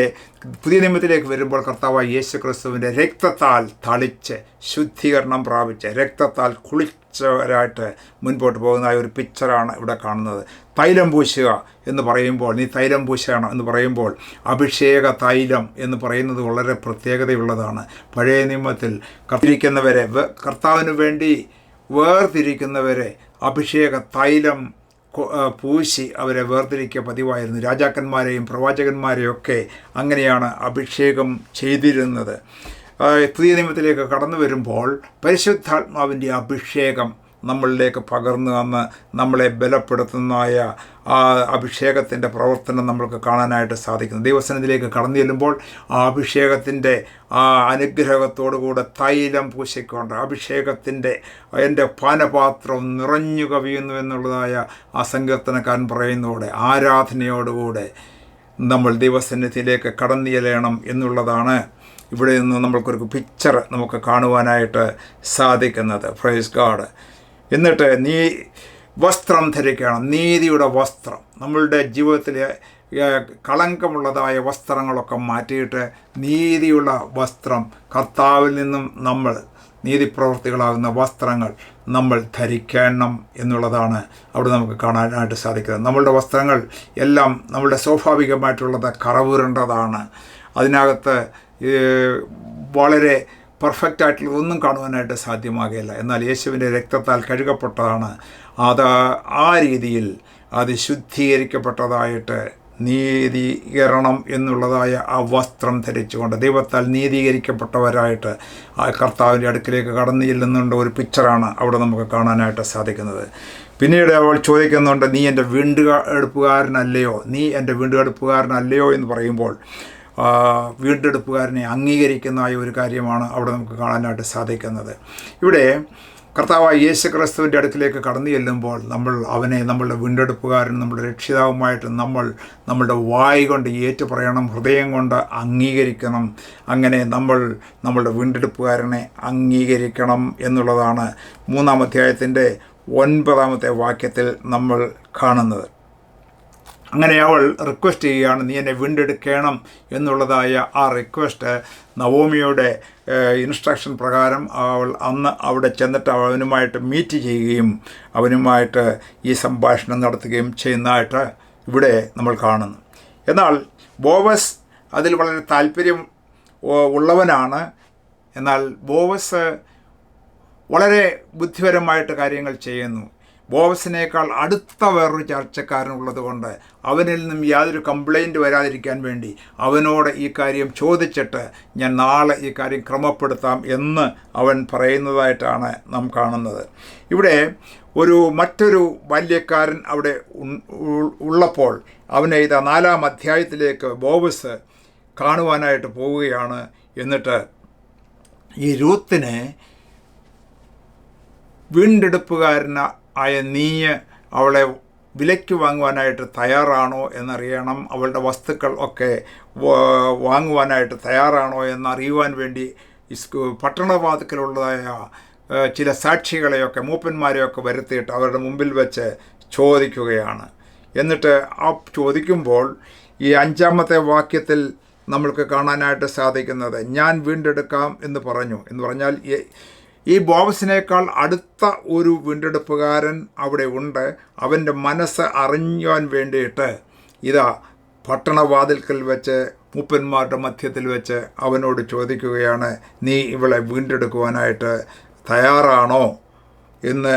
പുതിയ നിയമത്തിലേക്ക് വരുമ്പോൾ കർത്താവായ യേശു ക്രിസ്തുവിൻ്റെ രക്തത്താൽ തളിച്ച് ശുദ്ധീകരണം പ്രാപിച്ച് രക്തത്താൽ കുളിച്ചവരായിട്ട് മുൻപോട്ട് പോകുന്നതായ ഒരു പിക്ചറാണ് ഇവിടെ കാണുന്നത്. തൈലം പൂശുക എന്ന് പറയുമ്പോൾ, നീ തൈലം പൂശുകയാണ് എന്ന് പറയുമ്പോൾ, അഭിഷേക തൈലം എന്ന് പറയുന്നത് വളരെ പ്രത്യേകതയുള്ളതാണ്. പഴയ നിയമത്തിൽ കർത്താവിന് വേണ്ടി വേർതിരിക്കുന്നവരെ അഭിഷേക തൈലം പൂശി അവരെ വേർതിരിക്കുക പതിവായിരുന്നു. രാജാക്കന്മാരെയും പ്രവാചകന്മാരെയും ഒക്കെ അങ്ങനെയാണ് അഭിഷേകം ചെയ്തിരുന്നത്. പുതിയ നിയമത്തിലേക്ക് കടന്നു വരുമ്പോൾ പരിശുദ്ധാത്മാവിൻ്റെ അഭിഷേകം നമ്മളിലേക്ക് പകർന്നു വന്ന് നമ്മളെ ബലപ്പെടുത്തുന്നതായ ആ അഭിഷേകത്തിൻ്റെ പ്രവർത്തനം നമ്മൾക്ക് കാണാനായിട്ട് സാധിക്കുന്നു. ദൈവസന്നിധിയിലേക്ക് കടന്നു ചെല്ലുമ്പോൾ ആ അഭിഷേകത്തിൻ്റെ ആ അനുഗ്രഹത്തോടുകൂടെ തൈലം പൂശിക്കൊണ്ട് അഭിഷേകത്തിൻ്റെ എൻ്റെ പാനപാത്രം നിറഞ്ഞു കവിയുന്നു എന്നുള്ളതായ ആ സങ്കീർത്തനക്കാരൻ പറയുന്നതോടെ ആരാധനയോടുകൂടെ നമ്മൾ ദൈവസന്നിധിയിലേക്ക് കടന്നു ചെല്ലണം എന്നുള്ളതാണ് ഇവിടെ നിന്ന് നമ്മൾക്കൊരു പിക്ചർ നമുക്ക് കാണുവാനായിട്ട് സാധിക്കുന്നത്. Praise God. എന്നിട്ട് നീ വസ്ത്രം ധരിക്കണം, നീതിയുടെ വസ്ത്രം. നമ്മളുടെ ജീവിതത്തിലെ കളങ്കമുള്ളതായ വസ്ത്രങ്ങളൊക്കെ മാറ്റിയിട്ട് നീതിയുള്ള വസ്ത്രം, കർത്താവിൽ നിന്നും നമ്മൾ നീതിപ്രവർത്തികളാകുന്ന വസ്ത്രങ്ങൾ നമ്മൾ ധരിക്കണം എന്നുള്ളതാണ് അവിടെ നമുക്ക് കാണാനായിട്ട് സാധിക്കുന്നത്. നമ്മളുടെ വസ്ത്രങ്ങൾ എല്ലാം നമ്മളുടെ സ്വാഭാവികമായിട്ടുള്ളത് കറവുരേണ്ടതാണ്. അതിനകത്ത് വളരെ പെർഫെക്റ്റായിട്ടുള്ളതൊന്നും കാണുവാനായിട്ട് സാധ്യമാകുകയില്ല. എന്നാൽ യേശുവിൻ്റെ രക്തത്താൽ കഴുകപ്പെട്ടതാണ്. അത് ആ രീതിയിൽ അത് ശുദ്ധീകരിക്കപ്പെട്ടതായിട്ട് നീതീകരണം എന്നുള്ളതായ ആ വസ്ത്രം ധരിച്ചുകൊണ്ട് ദൈവത്താൽ നീതീകരിക്കപ്പെട്ടവരായിട്ട് ആ കർത്താവിൻ്റെ അടുക്കിലേക്ക് കടന്നു ചെല്ലുന്നുണ്ട്. ഒരു പിക്ചറാണ് അവിടെ നമുക്ക് കാണാനായിട്ട് സാധിക്കുന്നത്. പിന്നീട് അവൾ ചോദിക്കുന്നുണ്ട്, നീ എൻ്റെ വീണ്ടെടുപ്പുകാരനല്ലയോ, നീ എൻ്റെ വീണ്ടെടുപ്പുകാരനല്ലയോ എന്ന് പറയുമ്പോൾ വീണ്ടെടുപ്പുകാരനെ അംഗീകരിക്കുന്നതായ ഒരു കാര്യമാണ് അവിടെ നമുക്ക് കാണാനായിട്ട് സാധിക്കുന്നത്. ഇവിടെ കർത്താവായ യേശു ക്രിസ്തുവിൻ്റെ അടുക്കിലേക്ക് കടന്നു ചെല്ലുമ്പോൾ നമ്മൾ അവനെ നമ്മളുടെ വീണ്ടെടുപ്പുകാരൻ, നമ്മുടെ രക്ഷിതാവുമായിട്ട് നമ്മളുടെ വായ് കൊണ്ട് ഏറ്റു പറയണം, ഹൃദയം കൊണ്ട് അംഗീകരിക്കണം. അങ്ങനെ നമ്മളുടെ വീണ്ടെടുപ്പുകാരനെ അംഗീകരിക്കണം എന്നുള്ളതാണ് 3-ാം അധ്യായത്തിൻ്റെ 9-ാമത്തെ വാക്യത്തിൽ നമ്മൾ കാണുന്നത്. അങ്ങനെ അവൾ റിക്വസ്റ്റ് ചെയ്യുകയാണ്, നീ എന്നെ വീണ്ടെടുക്കണം എന്നുള്ളതായ ആ റിക്വസ്റ്റ് നവോമിയുടെ ഇൻസ്ട്രക്ഷൻ പ്രകാരം അവൾ അന്ന് അവിടെ ചെന്നിട്ട് അവനുമായിട്ട് മീറ്റ് ചെയ്യുകയും അവനുമായിട്ട് ഈ സംഭാഷണം നടത്തുകയും ചെയ്യുന്നതായിട്ട് ഇവിടെ നമ്മൾ കാണുന്നു. എന്നാൽ ബോവസ് അതിൽ വളരെ താല്പര്യം ഉള്ളവനാണ്. എന്നാൽ ബോവസ് വളരെ ബുദ്ധിപരമായിട്ട് കാര്യങ്ങൾ ചെയ്യുന്നു. ബോവസിനേക്കാൾ അടുത്ത വേറൊരു ചർച്ചക്കാരനുള്ളത് കൊണ്ട് അവനിൽ നിന്നും യാതൊരു കംപ്ലൈൻറ്റ് വരാതിരിക്കാൻ വേണ്ടി അവനോട് ഈ കാര്യം ചോദിച്ചിട്ട് ഞാൻ നാളെ ഈ കാര്യം ക്രമപ്പെടുത്താം എന്ന് അവൻ പറയുന്നതായിട്ടാണ് നാം കാണുന്നത്. ഇവിടെ മറ്റൊരു ബാല്യക്കാരൻ അവിടെ ഉള്ളപ്പോൾ അവനെ 4-ാം അധ്യായത്തിലേക്ക് ബോവസ് കാണുവാനായിട്ട് പോവുകയാണ്. എന്നിട്ട് ഈ രൂത്തിനെ വീണ്ടെടുപ്പുകാരനായ നീ അവളെ വിലയ്ക്ക് വാങ്ങുവാനായിട്ട് തയ്യാറാണോ എന്നറിയണം, അവളുടെ വസ്തുക്കൾ ഒക്കെ വാങ്ങുവാനായിട്ട് തയ്യാറാണോ എന്നറിയുവാൻ വേണ്ടി പട്ടണവാതിക്കലുള്ളതായ ചില സാക്ഷികളെയൊക്കെ മൂപ്പന്മാരെയൊക്കെ വരുത്തിയിട്ട് അവരുടെ മുമ്പിൽ വെച്ച് ചോദിക്കുകയാണ്. എന്നിട്ട് ആ ചോദിക്കുമ്പോൾ ഈ 5-ാമത്തെ വാക്യത്തിൽ നമ്മൾക്ക് കാണാനായിട്ട് സാധിക്കുന്നത്, ഞാൻ വീണ്ടെടുക്കാം എന്ന് പറഞ്ഞാൽ ഈ ബോവസിനേക്കാൾ അടുത്ത ഒരു വീണ്ടെടുപ്പുകാരൻ അവിടെ ഉണ്ട്. അവൻ്റെ മനസ്സ് അറിഞ്ഞുവാൻ വേണ്ടിയിട്ട് പട്ടണവാതിൽക്കൽ വെച്ച് മൂപ്പന്മാരുടെ മധ്യത്തിൽ വെച്ച് അവനോട് ചോദിക്കുകയാണ്, നീ ഇവളെ വീണ്ടെടുക്കുവാനായിട്ട് തയ്യാറാണോ എന്ന്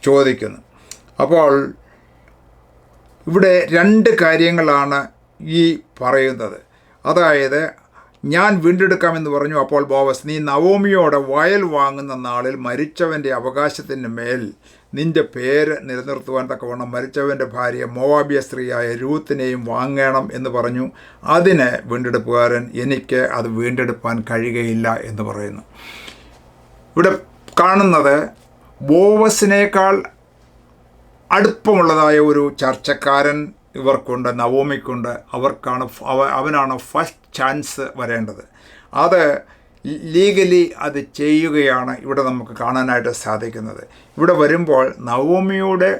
ചോദിക്കുന്നു. അപ്പോൾ ഇവിടെ 2 കാര്യങ്ങളാണ് ഈ പറയുന്നത്. അതായത് ഞാൻ വീണ്ടെടുക്കാമെന്ന് പറഞ്ഞു. അപ്പോൾ ബോവസ്, നീ നവോമിയോടെ വയൽ വാങ്ങുന്ന നാളിൽ മരിച്ചവൻ്റെ അവകാശത്തിന് മേൽ നിൻ്റെ പേര് നിലനിർത്തുവാൻ തക്കവണ്ണം മരിച്ചവൻ്റെ ഭാര്യ മോവാബിയ സ്ത്രീയായ രൂത്തിനെയും വാങ്ങണം എന്ന് പറഞ്ഞു. അതിന് വീണ്ടെടുപ്പുകാരൻ, എനിക്ക് അത് വീണ്ടെടുപ്പാൻ കഴിയുകയില്ല എന്ന് പറയുന്നു. ഇവിടെ കാണുന്നത് ബോവസിനേക്കാൾ അടുപ്പമുള്ളതായ ഒരു ചർച്ചക്കാരൻ ഇവർക്കുണ്ട്, നവോമിക്കുണ്ട്. അവനാണ് ഫസ്റ്റ് ചാൻസ് വരേണ്ടത്. അത് ലീഗലി അത് ചെയ്യുകയാണ് ഇവിടെ നമുക്ക് കാണാനായിട്ട് സാധിക്കുന്നത്. ഇവിടെ വരുമ്പോൾ നവോമിയുടെ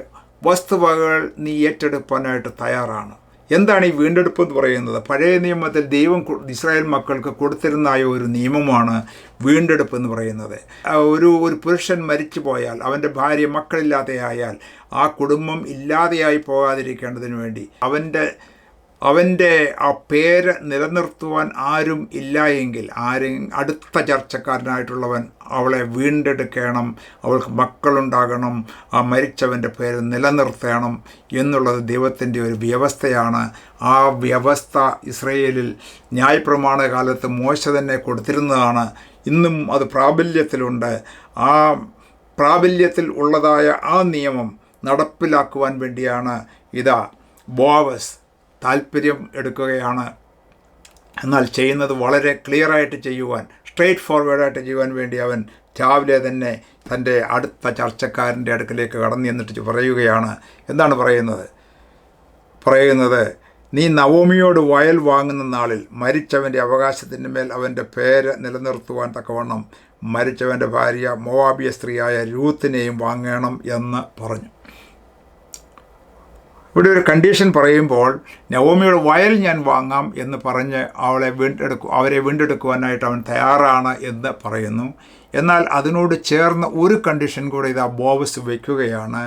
വസ്തുവകകൾ നീ ഏറ്റെടുക്കാനായിട്ട് തയ്യാറാണ്. എന്താണ് ഈ വീണ്ടെടുപ്പ് എന്ന് പറയുന്നത്? പഴയ നിയമത്തിൽ ദൈവം ഇസ്രായേൽ മക്കൾക്ക് കൊടുത്തിരുന്നായ ഒരു നിയമമാണ് വീണ്ടെടുപ്പ് എന്ന് പറയുന്നത്. ഒരു പുരുഷൻ മരിച്ചു പോയാൽ, അവൻ്റെ ഭാര്യ മക്കളില്ലാതെയായാൽ, ആ കുടുംബം ഇല്ലാതെയായി പോകാതിരിക്കേണ്ടതിന് വേണ്ടി അവൻ്റെ ആ പേര് നിലനിർത്തുവാൻ ആരും ഇല്ല എങ്കിൽ, അടുത്ത ചർച്ചക്കാരനായിട്ടുള്ളവൻ അവളെ വീണ്ടെടുക്കണം, അവൾക്ക് മക്കളുണ്ടാകണം, ആ മരിച്ചവൻ്റെ പേര് നിലനിർത്തണം എന്നുള്ളത് ദൈവത്തിൻ്റെ ഒരു വ്യവസ്ഥയാണ്. ആ വ്യവസ്ഥ ഇസ്രയേലിൽ ന്യായപ്രമാണ കാലത്ത് മോശ തന്നെ കൊടുത്തിരുന്നതാണ്. ഇന്നും അത് പ്രാബല്യത്തിലുണ്ട്. ആ പ്രാബല്യത്തിൽ ഉള്ളതായ ആ നിയമം നടപ്പിലാക്കുവാൻ വേണ്ടിയാണ് ബോവസ് താല്പര്യം എടുക്കുകയാണ്. എന്നാൽ ചെയ്യുന്നത് വളരെ ക്ലിയറായിട്ട് ചെയ്യുവാൻ, സ്ട്രെയിറ്റ് ഫോർവേഡായിട്ട് ചെയ്യുവാൻ വേണ്ടി അവൻ രാവിലെ തന്നെ തൻ്റെ അടുത്ത ചർച്ചക്കാരൻ്റെ അടുക്കലേക്ക് കടന്നു ചെന്നിട്ട് പറയുകയാണ്. എന്താണ് പറയുന്നത്? നീ നവോമിയോട് വയൽ വാങ്ങുന്ന നാളിൽ മരിച്ചവൻ്റെ അവകാശത്തിൻ്റെ മേൽ അവൻ്റെ പേര് നിലനിർത്തുവാൻ തക്കവണ്ണം മരിച്ചവൻ്റെ ഭാര്യ മോവാബിയ സ്ത്രീയായ രൂത്തിനെയും വാങ്ങണം എന്ന് പറഞ്ഞു. ഇവിടെ ഒരു കണ്ടീഷൻ പറയുമ്പോൾ, നവോമിയുടെ വയൽ ഞാൻ വാങ്ങാം എന്ന് പറഞ്ഞ് അവരെ വീണ്ടെടുക്കുവാനായിട്ട് അവൻ തയ്യാറാണ് എന്ന് പറയുന്നു. എന്നാൽ അതിനോട് ചേർന്ന ഒരു കണ്ടീഷൻ കൂടെ ബോവസ് വയ്ക്കുകയാണ്.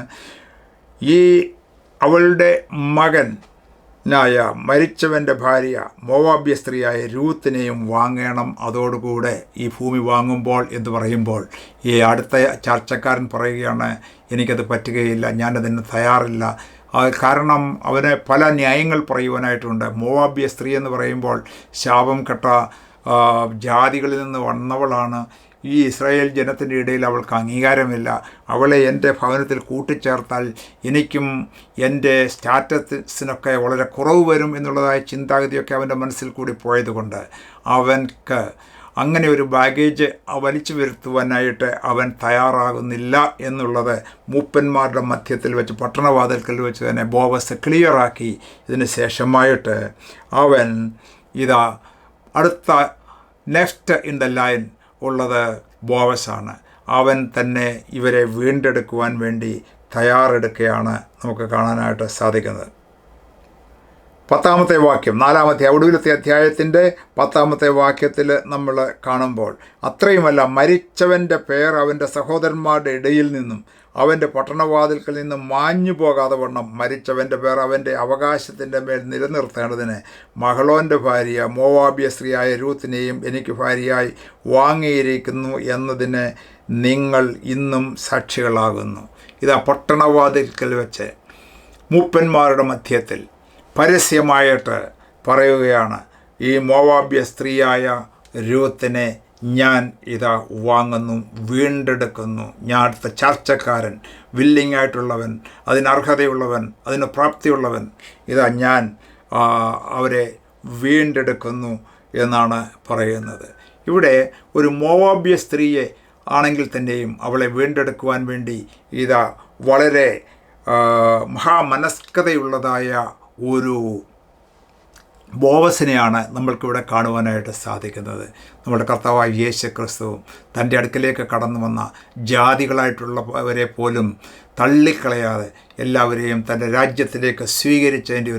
അവളുടെ മകനായ മരിച്ചവൻ്റെ ഭാര്യ മോവാബ്യ സ്ത്രീയായ രൂത്തിനെയും വാങ്ങണം. അതോടുകൂടെ ഈ ഭൂമി വാങ്ങുമ്പോൾ എന്ന് പറയുമ്പോൾ ഈ അടുത്ത ചർച്ചക്കാരൻ പറയുകയാണ്, എനിക്കത് പറ്റുകയില്ല, ഞാനതിന് തയ്യാറില്ല. കാരണം അവന് പല ന്യായങ്ങൾ പറയുവാനായിട്ടുണ്ട്. മോവാബ്യ സ്ത്രീ എന്ന് പറയുമ്പോൾ ശാപം കെട്ട ജാതികളിൽ നിന്ന് വന്നവളാണ്. ഈ ഇസ്രായേൽ ജനത്തിൻ്റെ ഇടയിൽ അവൾക്ക് അംഗീകാരമില്ല. അവളെ എൻ്റെ ഭവനത്തിൽ കൂട്ടിച്ചേർത്താൽ എനിക്കും എൻ്റെ സ്റ്റാറ്റസിനൊക്കെ വളരെ കുറവ് വരും എന്നുള്ളതായ ചിന്താഗതിയൊക്കെ അവൻ്റെ മനസ്സിൽ കൂടി പോയതുകൊണ്ട് അവൻക്ക് അങ്ങനെ ഒരു ബാഗേജ് വലിച്ചു വരുത്തുവാനായിട്ട് അവൻ തയ്യാറാകുന്നില്ല എന്നുള്ളത് മൂപ്പന്മാരുടെ മധ്യത്തിൽ വെച്ച്, പട്ടണവാതിൽക്കൽ വെച്ച് തന്നെ ബോവസ് ക്ലിയറാക്കി. ഇതിന് ശേഷമായിട്ട് അവൻ അടുത്ത നെക്സ്റ്റ് ഇൻ ദ ലൈൻ ഉള്ളത് ബോവസാണ്. അവൻ തന്നെ ഇവരെ വീണ്ടെടുക്കുവാൻ വേണ്ടി തയ്യാറെടുക്കുകയാണ് നമുക്ക് കാണാനായിട്ട് സാധിക്കുന്നത്. 10-ാമത്തെ വാക്യം, 4-ാമത്തെ ഒടുവിലത്തെ അധ്യായത്തിൻ്റെ 10-ാമത്തെ വാക്യത്തിൽ നമ്മൾ കാണുമ്പോൾ, അത്രയുമല്ല, മരിച്ചവൻ്റെ പേർ അവൻ്റെ സഹോദരന്മാരുടെ ഇടയിൽ നിന്നും അവൻ്റെ പട്ടണവാതിൽക്കൽ നിന്നും മാഞ്ഞു പോകാതെ വണ്ണം മരിച്ചവൻ്റെ പേർ അവൻ്റെ അവകാശത്തിൻ്റെ മേൽ നിലനിർത്തേണ്ടതിന് മഹളോൻ്റെ ഭാര്യ മോവാബ്യ സ്ത്രീയായ രൂത്തിനെയും എനിക്ക് ഭാര്യയായി വാങ്ങിയിരിക്കുന്നു എന്നതിന് നിങ്ങൾ ഇന്നും സാക്ഷികളാകുന്നു. പട്ടണവാതിൽക്കൽ വെച്ച് മൂപ്പന്മാരുടെ മധ്യത്തിൽ പരസ്യമായിട്ട് പറയുകയാണ്, ഈ മോവാബ്യ സ്ത്രീയായ രൂത്തിനെ ഞാൻ വാങ്ങുന്നു, വീണ്ടെടുക്കുന്നു. ഞാൻ അടുത്ത ചർച്ചക്കാരൻ, വില്ലിംഗ് ആയിട്ടുള്ളവൻ, അതിനർഹതയുള്ളവൻ, അതിന് പ്രാപ്തിയുള്ളവൻ, ഞാൻ അവരെ വീണ്ടെടുക്കുന്നു എന്നാണ് പറയുന്നത്. ഇവിടെ ഒരു മോവാബ്യ സ്ത്രീയെ ആണെങ്കിൽ തന്നെയും അവളെ വീണ്ടെടുക്കുവാൻ വേണ്ടി വളരെ മഹാമനസ്കതയുള്ളതായ ഒരു ബോവസിനെയാണ് നമ്മൾക്കിവിടെ കാണുവാനായിട്ട് സാധിക്കുന്നത്. നമ്മുടെ കർത്താവായ യേശു ക്രിസ്തുവും തൻ്റെ അടുക്കലേക്ക് കടന്നു വന്ന ജാതികളായിട്ടുള്ളവരെ പോലും തള്ളിക്കളയാതെ എല്ലാവരെയും തൻ്റെ രാജ്യത്തിലേക്ക് സ്വീകരിച്ചതിൻ്റെ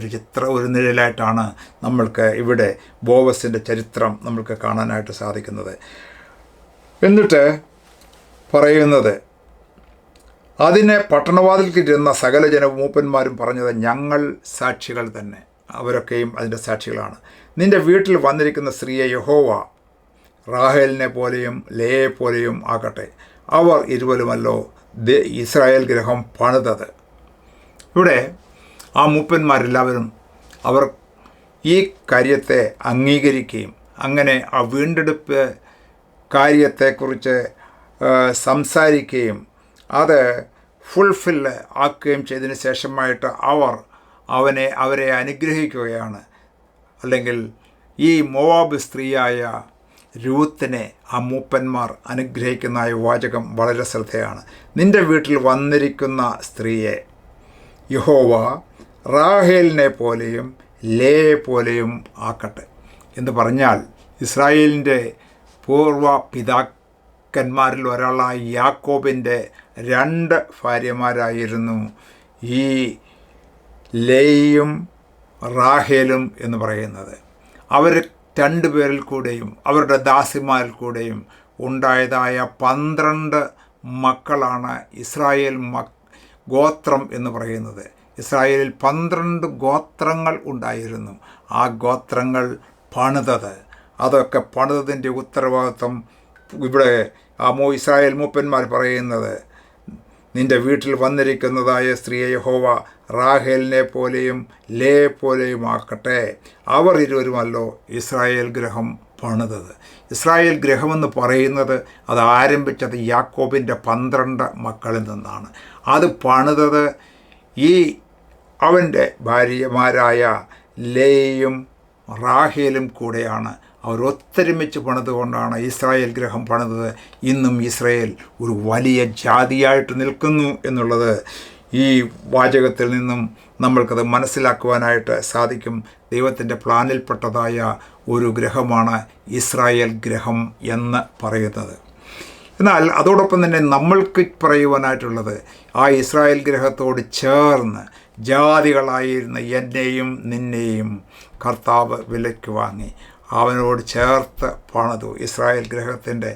ഒരു നിഴലായിട്ടാണ് നമ്മൾക്ക് ഇവിടെ ബോവസിൻ്റെ ചരിത്രം നമ്മൾക്ക് കാണാനായിട്ട് സാധിക്കുന്നത്. എന്നിട്ട് പറയുന്നത്, അതിനെ പട്ടണവാതിൽക്കിരുന്ന സകല ജനമൂപ്പന്മാരും പറഞ്ഞത്, ഞങ്ങൾ സാക്ഷികൾ തന്നെ. അവരൊക്കെയും അതിൻ്റെ സാക്ഷികളാണ്. നിൻ്റെ വീട്ടിൽ വന്നിരിക്കുന്ന സ്ത്രീയെ യഹോവ റാഹേലിനെ പോലെയും ലേയെ പോലെയും ആക്കട്ടെ. അവർ ഇരുവരുമല്ലോ ഇസ്രായേൽ ഗൃഹം പണിതത്. ഇവിടെ ആ മൂപ്പന്മാരെല്ലാവരും അവർ ഈ കാര്യത്തെ അംഗീകരിക്കുകയും അങ്ങനെ ആ വീണ്ടെടുപ്പ് കാര്യത്തെക്കുറിച്ച് സംസാരിക്കുകയും അത് ഫുൾഫിൽ ആക്കുകയും ചെയ്തതിന് ശേഷമായിട്ട് അവരെ അനുഗ്രഹിക്കുകയാണ്. അല്ലെങ്കിൽ ഈ മോവാബ് സ്ത്രീയായ രൂത്തിനെ ആ മൂപ്പന്മാർ അനുഗ്രഹിക്കുന്ന വാചകം വളരെ ശ്രദ്ധയാണ്. നിൻ്റെ വീട്ടിൽ വന്നിരിക്കുന്ന സ്ത്രീയെ യഹോവ റാഹേലിനെ പോലെയും ലേയെ പോലെയും ആക്കട്ടെ എന്ന് പറഞ്ഞാൽ, ഇസ്രായേലിൻ്റെ പൂർവ്വ പിതാക്കന്മാരിൽ ഒരാളായ യാക്കോബിൻ്റെ 2 ഭാര്യമാരായിരുന്നു ഈ ലേയും റാഹേലും എന്ന് പറയുന്നത്. അവർ രണ്ടുപേരിൽ കൂടെയും അവരുടെ ദാസിമാരിൽ കൂടെയും ഉണ്ടായതായ 12 മക്കളാണ് ഇസ്രായേൽ ഗോത്രം എന്ന് പറയുന്നത്. ഇസ്രായേലിൽ 12 ഗോത്രങ്ങൾ ഉണ്ടായിരുന്നു. ആ ഗോത്രങ്ങൾ പണിതത്, അതൊക്കെ പണിതതിൻ്റെ ഉത്തരവാദിത്വം ഇവിടെ ഇസ്രായേൽ മൂപ്പന്മാർ പറയുന്നത്, നിൻ്റെ വീട്ടിൽ വന്നിരിക്കുന്നതായ സ്ത്രീയെ യഹോവ റാഹേലിനെ പോലെയും ലേ പോലെയും ആക്കട്ടെ. അവർ ഇരുവരുമല്ലോ ഇസ്രായേൽ ഗൃഹം പണിതത്. ഇസ്രായേൽ ഗൃഹമെന്ന് പറയുന്നത് അത് ആരംഭിച്ചത് യാക്കോബിൻ്റെ 12 മക്കളിൽ നിന്നാണ്. അത് പണിതത് ഈ അവൻ്റെ ഭാര്യമാരായ ലേയും റാഹേലും കൂടെയാണ്. അവർ ഒത്തൊരുമിച്ച് പണിതുകൊണ്ടാണ് ഇസ്രായേൽ ഗൃഹം പണിതത്. ഇന്നും ഇസ്രായേൽ ഒരു വലിയ ജാതിയായിട്ട് നിൽക്കുന്നു എന്നുള്ളത് ഈ വാചകത്തിൽ നിന്നും നമ്മൾക്കത് മനസ്സിലാക്കുവാനായിട്ട് സാധിക്കും. ദൈവത്തിൻ്റെ പ്ലാനിൽപ്പെട്ടതായ ഒരു ഗ്രഹമാണ് ഇസ്രായേൽ ഗ്രഹം എന്ന് പറയുന്നത്. എന്നാൽ അതോടൊപ്പം തന്നെ നമ്മൾക്ക് പറയുവാനായിട്ടുള്ളത്, ആ ഇസ്രായേൽ ഗ്രഹത്തോട് ചേർന്ന് ജാതികളായിരുന്ന എന്നെയും നിന്നെയും കർത്താവ് വിലയ്ക്ക് വാങ്ങി അവനോട് ചേർത്ത് പണിതു. ഇസ്രായേൽ ഗ്രഹത്തിൻ്റെ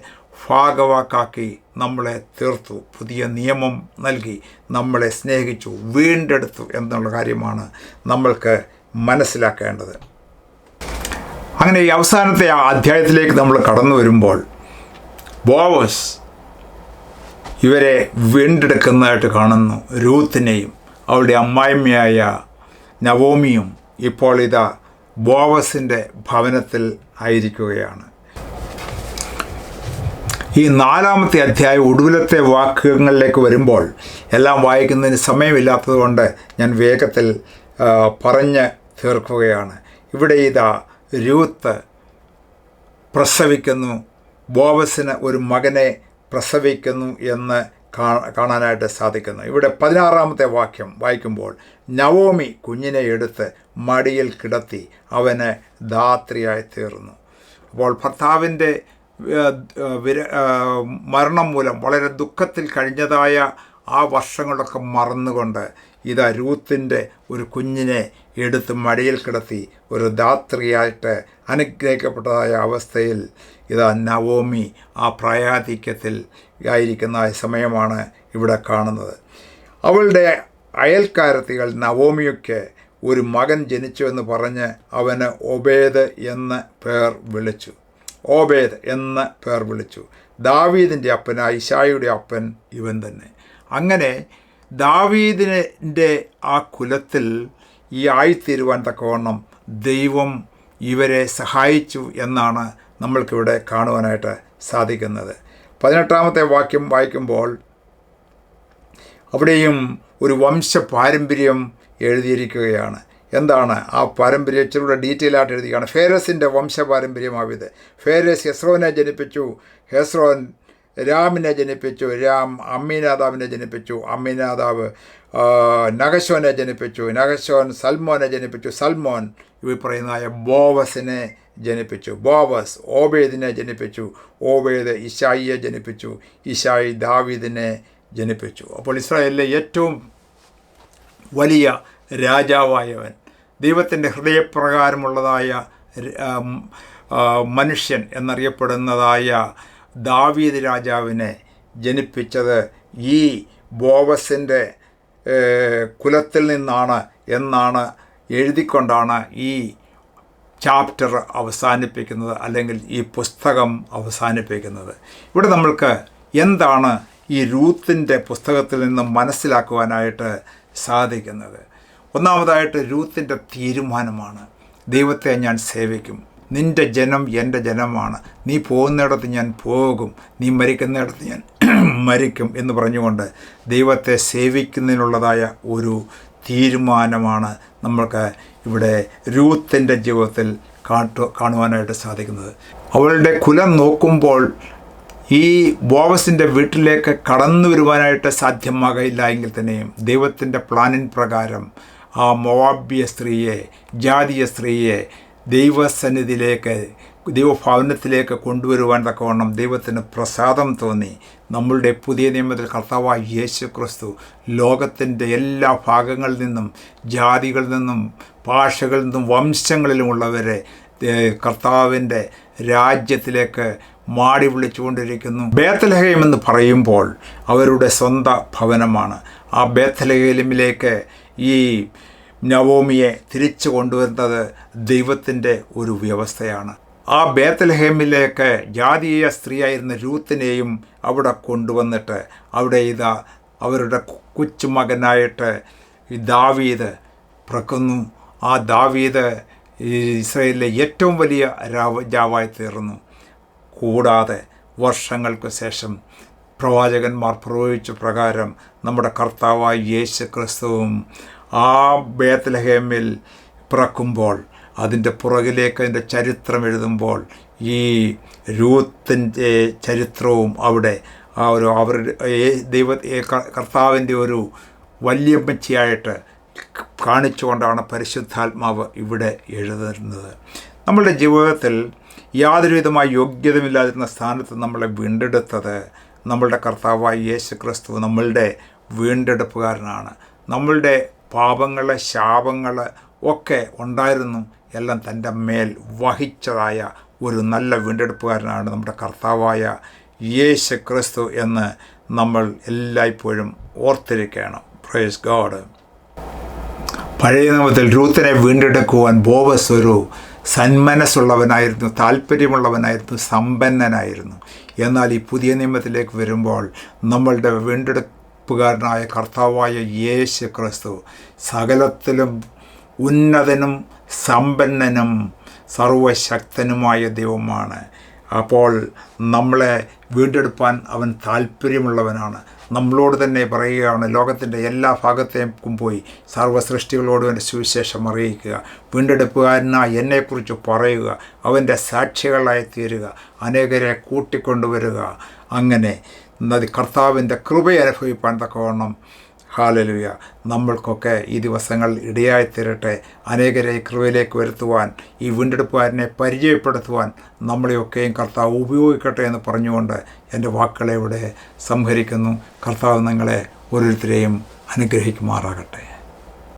ഭാഗവാക്കാക്കി നമ്മളെ തീർത്തു. പുതിയ നിയമം നൽകി നമ്മളെ സ്നേഹിച്ചു, വീണ്ടെടുത്തു എന്നുള്ള കാര്യമാണ് നമ്മൾക്ക് മനസ്സിലാക്കേണ്ടത്. അങ്ങനെ ഈ അവസാനത്തെ ആ അധ്യായത്തിലേക്ക് നമ്മൾ കടന്നു വരുമ്പോൾ ബോവസ് ഇവരെ വീണ്ടെടുക്കുന്നതായിട്ട് കാണുന്നു. രൂത്തിനെയും അവളുടെ അമ്മായിമ്മയായ നവോമിയും ഇപ്പോൾ ഇതാ ബോവസിൻ്റെ ഭവനത്തിൽ ആയിരിക്കുകയാണ്. ഈ 4-ാമത്തെ അധ്യായം ഒടുവിലത്തെ വാക്യങ്ങളിലേക്ക് വരുമ്പോൾ എല്ലാം വായിക്കുന്നതിന് സമയമില്ലാത്തതുകൊണ്ട് ഞാൻ വേഗത്തിൽ പറഞ്ഞ് തീർക്കുകയാണ്. ഇവിടെ ഇതാ രൂത്ത് പ്രസവിക്കുന്നു, ബോവസിന് ഒരു മകനെ പ്രസവിക്കുന്നു എന്ന് കാണാനായിട്ട് സാധിക്കുന്നു. ഇവിടെ 16-ാമത്തെ വാക്യം വായിക്കുമ്പോൾ നവോമി കുഞ്ഞിനെ എടുത്ത് മടിയിൽ കിടത്തി അവന് ധാത്രിയായി തീർന്നു. അപ്പോൾ ഭർത്താവിൻ്റെ മരണം മൂലം വളരെ ദുഃഖത്തിൽ കഴിഞ്ഞതായ ആ വർഷങ്ങളൊക്കെ മറന്നുകൊണ്ട് ഇതാ രൂത്തിൻ്റെ ഒരു കുഞ്ഞിനെ എടുത്ത് മടിയിൽ കിടത്തി ഒരു ധാത്രിയായിട്ട് അനുഗ്രഹിക്കപ്പെട്ടതായ അവസ്ഥയിൽ ഇതാ നവോമി ആ പ്രായാധിക്യത്തിൽ ആയിരിക്കുന്ന സമയമാണ് ഇവിടെ കാണുന്നത്. അവളുടെ അയൽക്കാരത്തികൾ നവോമിയൊക്കെ ഒരു മകൻ ജനിച്ചു എന്ന് പറഞ്ഞ് അവന് ഒബേദ് എന്ന് പേർ വിളിച്ചു. ദാവീദിൻ്റെ അപ്പനായ ഇശായിയുടെ അപ്പൻ ഇവൻ തന്നെ. അങ്ങനെ ദാവീദിൻ്റെ ആ കുലത്തിൽ ഈ ആയിത്തീരുവാൻ തക്കവണ്ണം ദൈവം ഇവരെ സഹായിച്ചു എന്നാണ് നമ്മൾക്കിവിടെ കാണുവാനായിട്ട് സാധിക്കുന്നത്. 18-ാമത്തെ വാക്യം വായിക്കുമ്പോൾ അവിടെയും ഒരു വംശ പാരമ്പര്യം എഴുതിയിരിക്കുകയാണ്. എന്താണ് ആ പാരമ്പര്യം? ഇച്ചിലൂടെ ഡീറ്റെയിൽ ആയിട്ട് എഴുതിയാണ്. ഫേരസിൻ്റെ വംശപാരമ്പര്യമാവിത്. ഫേരസ് ഹെസ്രോനെ ജനിപ്പിച്ചു, ഹെസ്രോൻ രാമിനെ ജനിപ്പിച്ചു, രാം അമ്മീനാദാവിനെ ജനിപ്പിച്ചു, അമ്മീനാദാവ് നഗശോനെ ജനിപ്പിച്ചു, നഗശോൻ സൽമോനെ ജനിപ്പിച്ചു, സൽമോൻ ഇവ പറയുന്നതായ ബോവസിനെ ജനിപ്പിച്ചു, ബോവസ് ഓബേദിനെ ജനിപ്പിച്ചു, ഓബേദ് ഇശായിയെ ജനിപ്പിച്ചു, ഇശായി ദാവീദിനെ ജനിപ്പിച്ചു. അപ്പോൾ ഇസ്രായേലിലെ ഏറ്റവും വലിയ രാജാവായവൻ, ദൈവത്തിൻ്റെ ഹൃദയപ്രകാരമുള്ളതായ മനുഷ്യൻ എന്നറിയപ്പെടുന്നതായ ദാവീദ് രാജാവിനെ ജനിപ്പിച്ചത് ഈ ബോവസിൻ്റെ കുലത്തിൽ നിന്നാണ് എന്നാണ് എഴുതിക്കൊണ്ടാണ് ഈ ചാപ്റ്റർ അവസാനിപ്പിക്കുന്നത്, അല്ലെങ്കിൽ ഈ പുസ്തകം അവസാനിപ്പിക്കുന്നത്. ഇവിടെ നമ്മൾക്ക് എന്താണ് ഈ രൂത്തിൻ്റെ പുസ്തകത്തിൽ നിന്ന് മനസ്സിലാക്കുവാനായിട്ട് സാധിക്കുന്നത്? ഒന്നാമതായിട്ട് രൂത്തിൻ്റെ തീരുമാനമാണ്, ദൈവത്തെ ഞാൻ സേവിക്കും, നിൻ്റെ ജനം എൻ്റെ ജനമാണ്, നീ പോകുന്നിടത്ത് ഞാൻ പോകും, നീ മരിക്കുന്നിടത്ത് ഞാൻ മരിക്കും എന്ന് പറഞ്ഞുകൊണ്ട് ദൈവത്തെ സേവിക്കുന്നതിനുള്ളതായ ഒരു തീരുമാനമാണ് നമ്മൾക്ക് ഇവിടെ രൂത്തിൻ്റെ ജീവിതത്തിൽ കാണുവാനായിട്ട് സാധിക്കുന്നത്. അവളുടെ കുലം നോക്കുമ്പോൾ ഈ ബോവസിൻ്റെ വീട്ടിലേക്ക് കടന്നു വരുവാനായിട്ട് സാധ്യമാകില്ല എങ്കിൽ തന്നെയും ദൈവത്തിൻ്റെ പ്ലാനിൻ പ്രകാരം ആ മോവാബ്യ സ്ത്രീയെ, ജാതീയ സ്ത്രീയെ ദൈവസന്നിധിയിലേക്ക് ദൈവഭവനത്തിലേക്ക് കൊണ്ടുവരുവാൻ തക്കവണ്ണം ദൈവത്തിന് പ്രസാദം തോന്നി. നമ്മളുടെ പുതിയ നിയമത്തിൽ കർത്താവായ യേശു ക്രിസ്തു ലോകത്തിൻ്റെ എല്ലാ ഭാഗങ്ങളിൽ നിന്നും, ജാതികളിൽ നിന്നും, ഭാഷകളിൽ നിന്നും, വംശങ്ങളിലുമുള്ളവരെ കർത്താവിൻ്റെ രാജ്യത്തിലേക്ക് മാടി വിളിച്ചുകൊണ്ടിരിക്കുന്നു. ബേത്ലഹേം എന്ന് പറയുമ്പോൾ അവരുടെ സ്വന്തം ഭവനമാണ്. ആ ബേത്ലഹേമിലേക്ക് ഈ നവോമിയെ തിരിച്ചു കൊണ്ടുവരുന്നത് ദൈവത്തിൻ്റെ ഒരു വ്യവസ്ഥയാണ്. ആ ബേത്ലഹേമിലേക്ക് ജാതീയ സ്ത്രീയായിരുന്ന രൂത്തിനെയും അവിടെ കൊണ്ടുവന്നിട്ട് അവിടെ അവരുടെ കൊച്ചുമകനായിട്ട് ഈ ദാവീദ് പിറക്കുന്നു. ആ ദാവീദ് ഇസ്രായേലിലെ ഏറ്റവും വലിയ രാജാവായി തീർന്നു. കൂടാതെ വർഷങ്ങൾക്ക് ശേഷം പ്രവാചകന്മാർ പ്രവചിച്ച പ്രകാരം നമ്മുടെ കർത്താവായ യേശു ക്രിസ്തുവും ആ ബേത്ലഹേമിൽ പിറക്കുമ്പോൾ അതിൻ്റെ പുറകിലേക്ക് അതിൻ്റെ ചരിത്രം എഴുതുമ്പോൾ ഈ രൂത്തിൻ്റെ ചരിത്രവും അവിടെ അവരുടെ കർത്താവിൻ്റെ ഒരു വല്യമ്മച്ചിയായിട്ട് കാണിച്ചുകൊണ്ടാണ് പരിശുദ്ധാത്മാവ് ഇവിടെ എഴുതുന്നത്. നമ്മളുടെ ജീവിതത്തിൽ യാതൊരുവിധമായ യോഗ്യതയില്ലാതിരുന്ന സ്ഥാനത്ത് നമ്മളെ വീണ്ടെടുത്തത് നമ്മളുടെ കർത്താവായ യേശു ക്രിസ്തു നമ്മളുടെ വീണ്ടെടുപ്പുകാരനാണ്. നമ്മളുടെ പാപങ്ങൾ, ശാപങ്ങൾ ഒക്കെ ഉണ്ടായിരുന്നു, എല്ലാം തൻ്റെ മേൽ വഹിച്ചതായ ഒരു നല്ല വീണ്ടെടുപ്പുകാരനാണ് നമ്മുടെ കർത്താവായ യേശു ക്രിസ്തു എന്ന് നമ്മൾ എല്ലായ്പ്പോഴും ഓർത്തിരിക്കണം. Praise God. പഴയ നിയമത്തിൽ രൂത്തിനെ വീണ്ടെടുക്കുവാൻ ബോവസ് ഒരു സന്മനസ്സുള്ളവനായിരുന്നു, താല്പര്യമുള്ളവനായിരുന്നു, സമ്പന്നനായിരുന്നു. എന്നാൽ ഈ പുതിയ നിയമത്തിലേക്ക് വരുമ്പോൾ നമ്മളുടെ വീണ്ടെടുപ്പുകാരനായ കർത്താവായ യേശു ക്രിസ്തു സകലത്തിലും ഉന്നതനും സമ്പന്നനും സർവശക്തനുമായ ദൈവമാണ്. അപ്പോൾ നമ്മളെ വീണ്ടെടുപ്പാൻ അവൻ താല്പര്യമുള്ളവനാണ്. നമ്മളോട് തന്നെ പറയുകയാണ്, ലോകത്തിൻ്റെ എല്ലാ ഭാഗത്തേക്കും പോയി സർവ്വസൃഷ്ടികളോടും എൻ്റെ സുവിശേഷം അറിയിക്കുക, വീണ്ടെടുപ്പുകാരനായി എന്നെക്കുറിച്ച് പറയുക, അവൻ്റെ സാക്ഷികളായി തീരുക, അനേകരെ കൂട്ടിക്കൊണ്ടുവരിക. അങ്ങനെ കർത്താവിൻ്റെ കൃപ അനുഭവിപ്പാൻ തക്കവണ്ണം ഹല്ലേലൂയ നമ്മൾക്കൊക്കെ ഈ ദിവസങ്ങൾ ഇടയായി തീരട്ടെ. അനേകരെ കൃപയിലേക്ക് വരുത്തുവാൻ, ഈ വീണ്ടെടുപ്പുകാരനെ പരിചയപ്പെടുത്തുവാൻ നമ്മളെയൊക്കെയും കർത്താവ് ഉപയോഗിക്കട്ടെ എന്ന് പറഞ്ഞുകൊണ്ട് എൻ്റെ വാക്കുകളെ ഇവിടെ സംഹരിക്കുന്നു. കർത്താവ് നിങ്ങളെ ഓരോരുത്തരെയും അനുഗ്രഹിക്കുമാറാകട്ടെ.